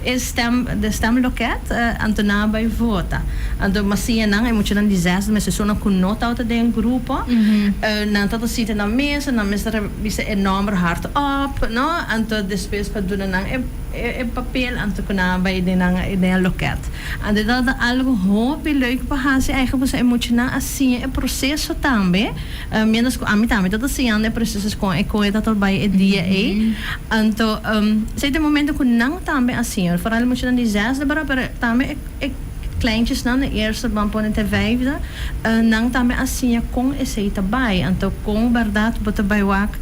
is de stemloket, en daarna bij vota. En dan maar zie je dan, moet je dan die 6 met zo'n kunot uit de groepen. En dan zitten dan mensen, dan is er enorm hard op, no? En dan después doen dan een papier en dan kunnen bij de loket. En dat algo hoop leuk behang eigenlijk dus moet je dan zien een proces também. Menos a mim também todo assim ande processos com dat al bij het dia en to sei de momento que não também assim vooral moet je dan die 6e maar também kleintjes dan de eerste bampoen de 5e nang também assim com esse tabai en to com verdade bota bij wak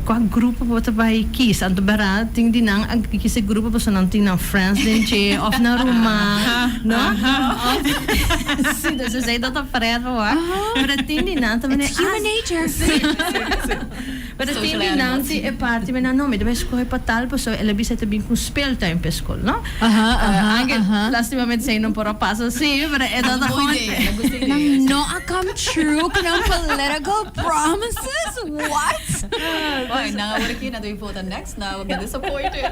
qua grupo bota bij kies en to berat ting di nang kies grupo bota nan ting na friends den of na Roma no sim dus ze zei dat op vrijheid van wak maar ting di nang também it's human nature. Maar dat ting di nang si e party met no me deve scorer para tal pues ela bisa te bin com speeltuin per school no last moment sei não por passo sim maar é dat gewoon no come true com political promises. What? Why now we're aqui na do vote next now we're disappointed.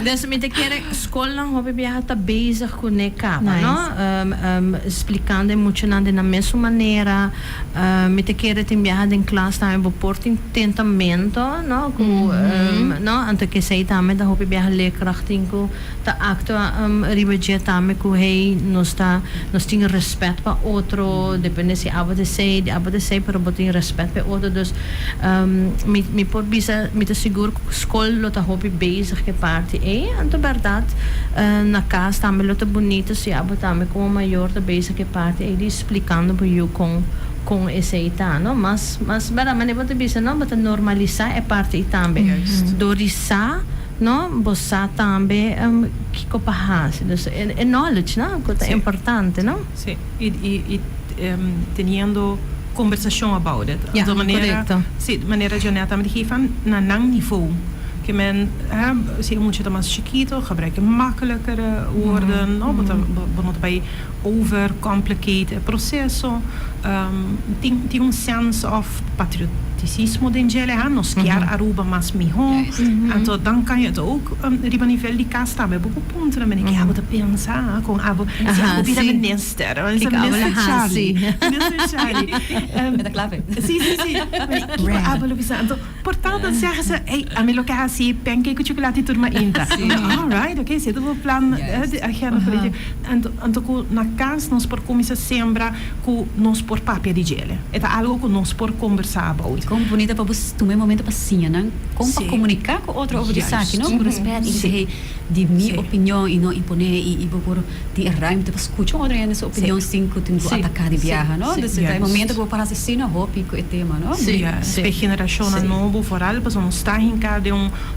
Dus met de keer school lang hoop ik te bezig com ne capa, no? Explicando muito na mesma maneira. Met de keer tem viajar em classe também por porting tentamento, no? No, anto que sei também da hoop ik leerkrachting com ta acto riba também com hey nos tem respeito para outro, depende se abo de sei, pero botin respeito para outro. Dus me por bisa met de seguro school lot hoop ik bezig que parte en de verdade na casa também lot bonito se abo também como maior de bezig que parte ele explicando para eu com esse ita, no? Mas bara maneira de bisa não, bota normalizar é parte também. Dorisa no, bossa também que copahas, dus knowledge, no, que é importante, no? Sim, e teniendo conversação about it. Ja, de correcto. Sim, de maneira Gionette também geven naar lang niveau. Que men, se moet je dan als chiquito gebruiken makkelijkere woorden, no, bijvoorbeeld bij overcomplicate processo, tem sense of patriotismo dentro nos quer Aruba mas mijão, então dan kan je het ook riba nível de casta bij boek punten dan ben ik ja wat pensar com abo se abo vida minister, ik Charlie Met een clave. Sim. Abo lo bisa. Então, portanto, zeggen ze, hey, a minha locatie pancake com chocolate turma inta. All right, okay, se do plan de agenda política. Então, na casa nós por começar sembra com nós por papel de gele. É algo que nós por conversar about. Como bonita para você tomar momento para sim, não? Como para comunicar com outro over de saque, não? Por respeito e dizer de minha opinião e não imponer e por ter ruimte para escutar outra gente sua opinião sem que tu atacar de viajar, não? Dus é momento que vou parar assim na roupa e o tema, não? Sim. Para geração nova, vooral, para nós estar em cada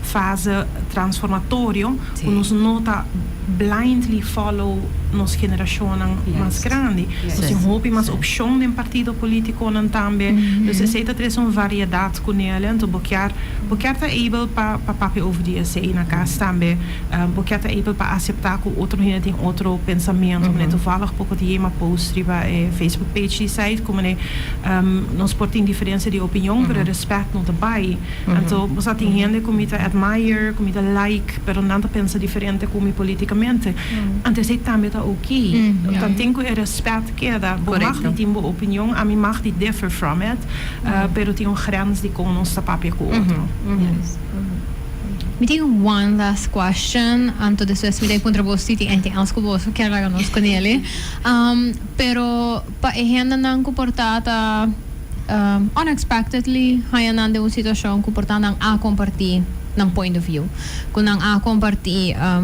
fase transformatória, que nos nota blindly follow nos geração mais grande. Nós hoopie mais opção em partido político também. Dus é dat er een variedade com ele. Então, boquear tá able para papi over die sei na casa também. Boquear tá able para aceitar que outro gente tem outro pensamento. Né, toevallig pouco de uma post riba Facebook page die site como né nós portem diferença de opinião, pero respeito não também. Então, você tem gente que me admire, que me like, pero não pensa diferente como politicamente. Antes é também tá ok. Então, tem que respeito que dá. Bo mag niet in bo opinião, a mim mag die differ from it. Pero tem grens die com ons papier com outro. Me tem one last question, anto depois me dei contributi enti ansko boso que era nos com ele. Pero pa ehenda nang comportada unexpectedly, haya nan de uma situação comportada a compartilhar ng point of view. Kung nang a compartilhar,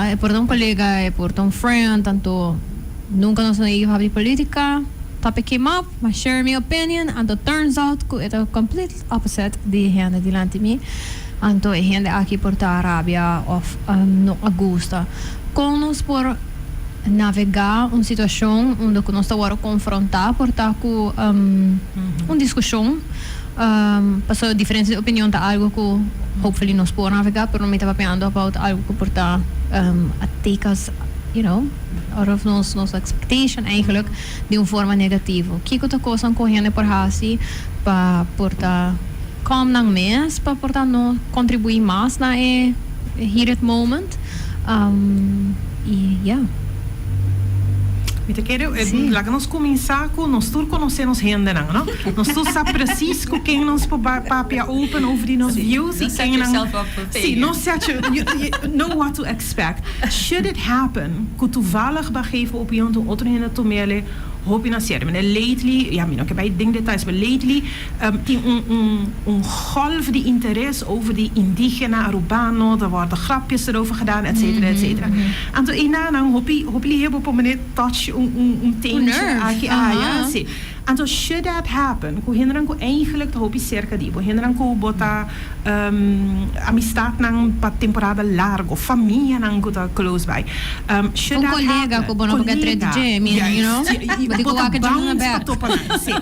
é por um colega, é por um friend, tanto nunca nos naive de política. Topic came up, I share my opinion, and it turns out que it's a complete opposite de gente delante de mim. Então, é gente aqui por a Arábia of não agusta. Com nos por navegar uma situação onde nós estamos confrontar por estar com uma discussão passou diferença de opinião de algo que hopefully nós podemos navegar, mas não me estava pensando about algo que por estar take us, you know, out of nossa expectation eigenlijk de uma forma negativa. Que outra coisa correndo por assim para portar calm nang mes para portar no contribuir mais na here at moment e yeah. Então, lá que nós começar com nós todos conhecemos gente, não? Nós todos sabemos preciso com quem nós papia open over nos views e quem não. Sim, nós you know what to expect. Should it happen, que toevallig begeven op iemand een auto in het tomele, hoop je naar zeer. Maar lately, ja, ik heb bij ding details, maar lately, die een golf die interesse over die indigena Arubano, daar worden grapjes erover gedaan, et cetera, et cetera. En toen dan hoop je hebben op een manier touch een teentje, ja, zie. En toen should that happen, ko hindran ko eigenlijk hoop je cerca di, ko hindran ko bota amistad nang pa temporada largo, família nang ko ta close by. Should that happen? Ko bono ka trade Jamie, you know? But ko ka bounce pa topa na, zie.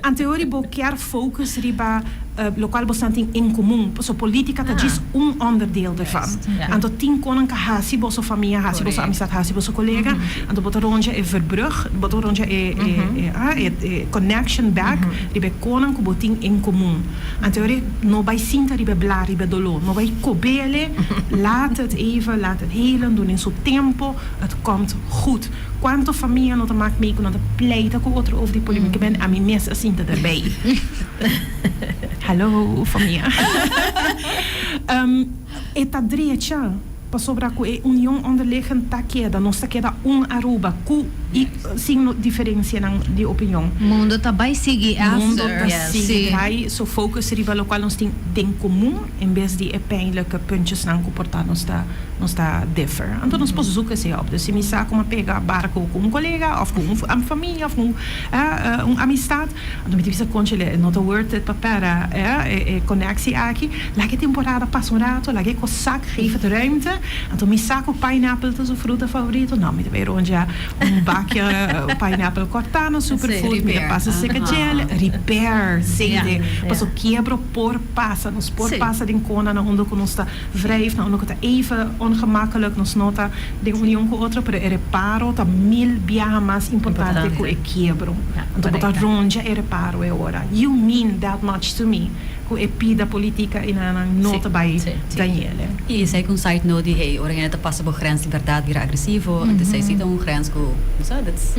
En teorie bo keer focus riba lokaal bestanting in comum. So politica dat is een onderdeel ervan. En tot 10 koning ka hasi boso familie, hasi boso amistad, hasi boso collega. En tot bota ronja e verbrug, bota ronja connection back, ribe koning ko boting in comum. En teorie no bij sinta ribe bla ribe dolo, no bij kobele, laat het even, laat het helen, doen in zo'n tempo, het komt goed. Quanto familie no te maakt mee kon de pleiten ko over die polemiek ben aan mijn mes sinta erbij. Hallo, família. Eta direita para sobrar com a união onderliggend tá queda, nós tá queda Aruba, com signo diferença de opinião. Mundo tá vai seguir mundo tá seguir, so focus riba local nós tem comum, em vez de pijnlijke puntjes não comportar nós tá differ. Então nós podemos zoeken se op. Dus se me saca uma pega barco com colega, of com uma família, of com amistad, então me divisa conchele, not a word het papera, connectie aqui, lá que temporada passa rato, lá que sac geef het ruimte, então me saca o pineapple, dat is een fruta favorito, não, me weer onja bakje pineapple cortado, superfood, me passa seca gel, repair, zede, passo quebra por passa, nos por passa den kona na onde que nós tá wrijf, na onde que tá even ongemakkelijk, nos nota de união com outra, pero reparo tá mil mais importante que o quebro. Então botar ronja reparo é hora. You mean that much to me? Com epida política in een nota bij Daniele. E sei com site no die hey, originele passa por grens liberdade vira agressivo, então sei se um grens com, so that's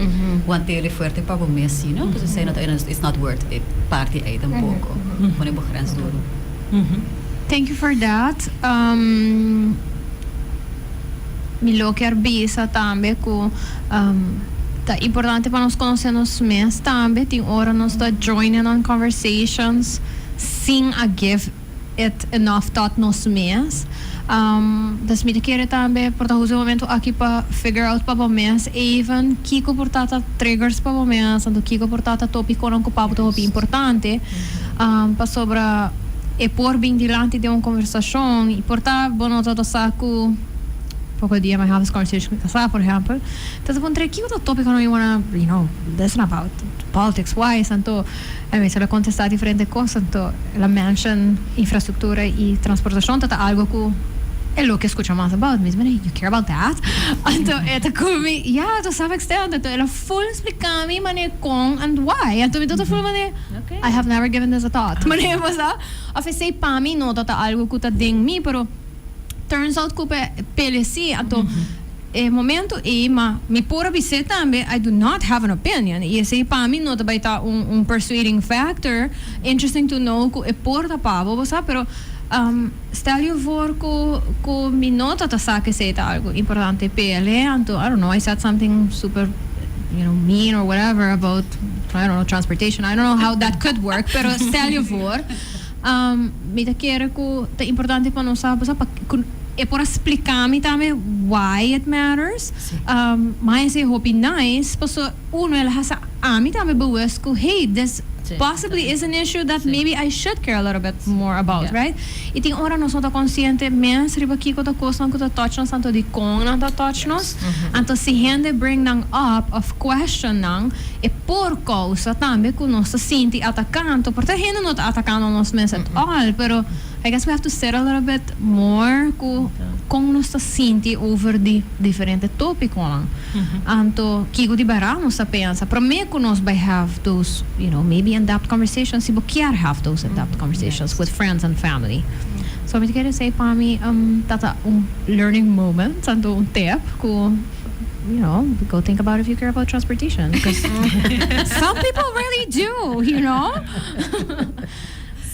one tele forte para o Messi, no? Então sei not it's not worth it. Party aí tampouco. Quando por grens duro. Thank you for that. Me lo quero bisa também com tá importante para nós conhecermos mais também. Tem hora nós tá joining on conversations sem a give it enough thought nos mes. Das me querer também por tá usar o momento aqui para figure out para o mes even que comportata triggers para o mes, ando que comportata tópico não ocupado top importante para sobre e por bem diante de uma conversação e por tá bom todo saco pouco dia my have this conversation with Naziha, for example. Então encontrei que outro tópico não you wanna, you know, listen about politics wise, então se ela contestar diferentes coisas, então ela mention infraestrutura e transportação, tá algo que é o que escuta mais about, mas you care about that? Então é como yeah, to some extent, então ela full explicar me mané com and why, então me todo full mané I have never given this a thought. Mané was that of say para mim não tá algo que tá ding me, pero turns out que PLC ato momento mas me por observar também I do not have an opinion e esse para mim não vai estar persuading factor interesting to know que é por da pavo você pero stel je voor que me nota ta sa que sei algo importante PLE então I don't know I said something super mean or whatever about I don't know transportation I don't know how that could work pero stel je voor me quero que é importante para nós saber é por explicar-me também why it matters mas é hope nice porque uno ela has a mim também boas que hey this possibly is an issue that Sí. maybe I should care a little bit more about, Yeah. right? E tem hora nós somos consciente mens riba kiko ta coisa que ta touch nós tanto de kong na ta touch nós. Anto si gente bring nang up of question nang e por causa também que nós se sente atacando, porque a gente não está atacando nós mesmos at all, pero I guess we have to sit a little bit more com nós se sente over the diferente tópico lang. Anto kiko di bara nós se pensa, para mim que nós vai have those, you know, maybe in-depth conversations, si quer have those in-depth conversations with friends and family. So ik quero say para mim dat learning moment, anto tip ko, you know, go think about if you care about transportation, because some people really do, you know.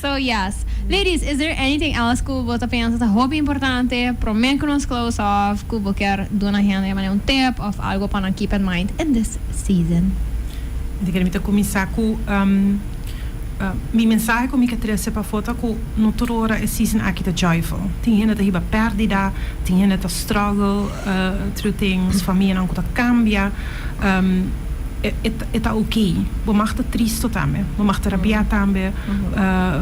So yes, ladies, is there anything else que você pensa que é hobby importante, para mim que nos close off, que você quer dar na gente tip of algo para keep in mind in this season? Eu quero começar com minha mensagem que eu quero trazer para foto que não toda hora é season aqui da joyful. Tem gente que está perdida, tem gente que struggle through things, família não está cambia. Está ok. Você mag estar triste também, você mag estar rabiar também,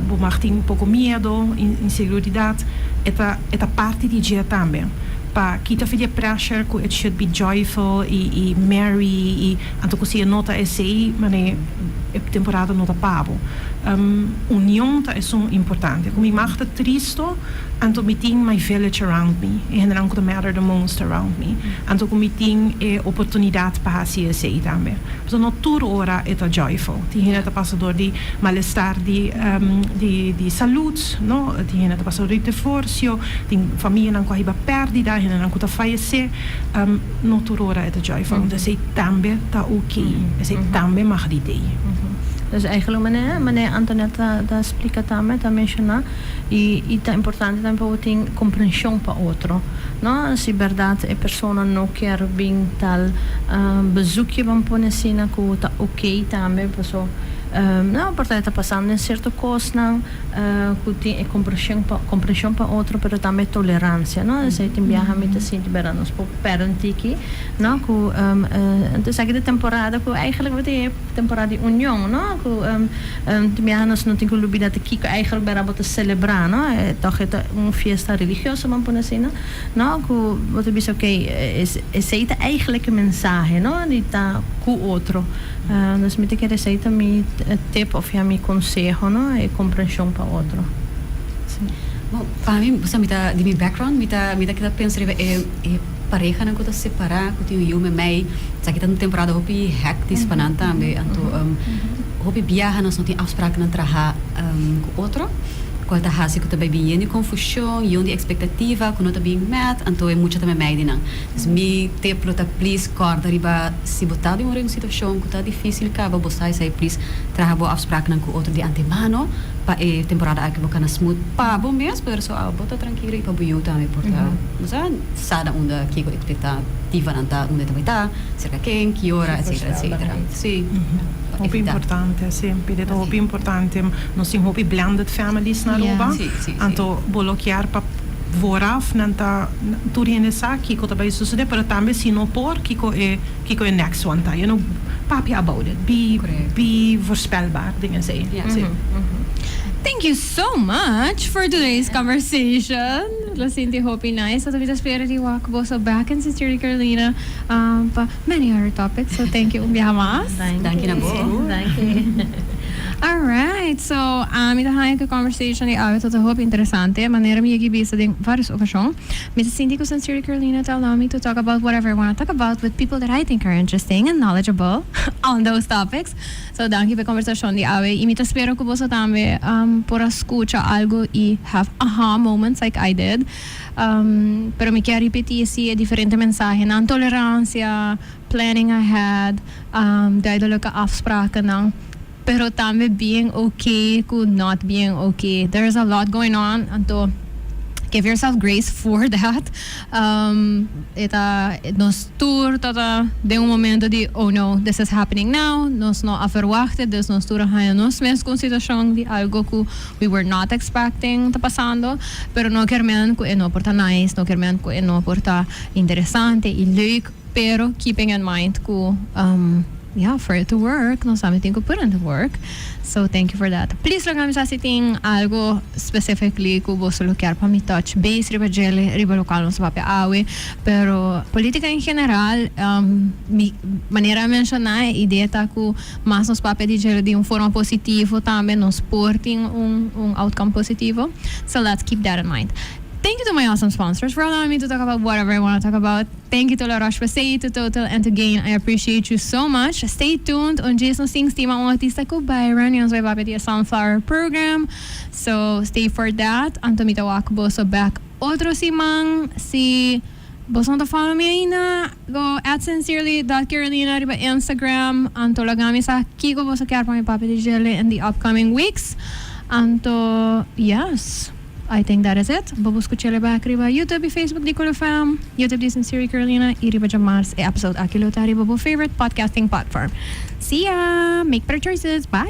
você mag ter pouco medo, inseguridade. Está parte do dia também. Pa kita fide pressure que it should be joyful e merry e anto que nota esse mane é temporada nota pabo união tá é importante como mag te tristo anto meeting my village around me e não que matter the most around me anto que meeting é oportunidade para se esse também so no tour ora é tá joyful ti hena tá passador di malestar di salud no ti hena tá passador di divorcio ti família não corre perdida hena não que tá fallecer no tour ora é tá joyful então sei também tá ok sei também mag die day. Dus eigenlijk meneer Antoniette da explica também, da menciona e é importante também para ter compreensão para outro, não? Se verdade a pessoa não quer vir tal bezoekje van ponesina que está ok também, pessoa não, porque está passando em certa coisa não, que tem compreensão para outro, mas também tolerância, não? Se tem viajar muito assim de verão, nos parentiki, não? Que então essa é temporada que eigenlijk wat é temporada de união, não? Que tem viajar nos não tem que lubida de que eigenlijk para botar celebrar, não? É toch é fiesta religiosa van ponesina, não? Que você diz ok, essa é eigenlijk een mensagem, não? Die tá com outro. Dus met ik receita mi tip of ja mi consejo, no, e compreensão para outro. Bom, para mim, você me dá de meu background, me dá que tá pensando é pareja não que tá separar, que tem eu me mei, já que tá numa temporada hopi hectic panan também, então hopi viaja nós não tem afspraken na trabalhar com outro. Qual tá hasi que também bem confusão, e onde expectativa, que não tá bem met, então é muito também meio não. Mas me te prota please corda riba se botar em uma situação que tá difícil cá, vou botar isso aí please traga boa afspraken com outro de antemano, pa temporada aqui boca na smooth, pa bom mesmo, pero so bota tranquilo e pa buio também porta. Mas sada onda que com expectativa nanta onde também tá, cerca que hora, etc. Sim. Hobby importante, sempre. Dit hobby importante. Nós temos hobby blended families na Aruba. Então, bloquear para vooraf nanta turien esaki ko tabai susude pero também se não por kiko é next one tá, you know, papi about it. Be voorspelbaar dingen say. Thank you so much for today's conversation. Lasinti Hopi nice. So, we espero di wakbo so back in Sister Carolina pa many other topics. So, thank you. Mas. Thank you na po. Thank you. Alright, so ita hai que conversation ni ave tot hope interessante. Maneira mi gibisa ding várias ocasiões. Me sinti ko Sister Carolina to allow me to talk about whatever I want to talk about with people that I think are interesting and knowledgeable on those topics. So, danke per conversação di ave. E me espero que você também por escutar algo e have aha moments like I did. Pero me quero repetir esse diferente mensagem, não tolerância, planning ahead, duidelijke afspraken não. Pero também being okay with not being okay. There's a lot going on, and give yourself grace for that. Nos tour de momento de oh no, this is happening now. Nos não verwachten, dus nos tour gaan nos mes com situação de algo que we were not expecting tá passando. Pero não querem que não porta nice, não querem que não porta interessante e leuk. Pero keeping in mind que for it to work, no sabi ko put it to work. So thank you for that. Please lang kami sa siting algo specifically kubo sa lugar pa mi touch base riba jele riba lokal no sa awe, pero politika in general manera mencionar ideia ta ku mas nos papel de jele de forma positivo também no sporting outcome positivo. So let's keep that in mind. Thank you to my awesome sponsors for allowing me to talk about whatever I want to talk about. Thank you to La Roche-Posay, to Total, and to Gain. I appreciate you so much. Stay tuned on Jason Sings Team ang artista ko, Byron, yung sa Papeti Sunflower Program. So, stay for that. Antoniette Wakbo, back. Otro si Mang, si Bosong to follow me ayina. Go at sincerely.carolina riba Instagram. Anto lagami sa Kiko Boso Kiar pa may Papeti Jelly in the upcoming weeks. Anto, yes. I think that is it. Babus ko chile back riba YouTube e Facebook di Kulo Fam. YouTube di Sincere Carolina. Iriba Jamars episode akilota riba bo favorite podcasting platform. See ya! Make better choices. Bye!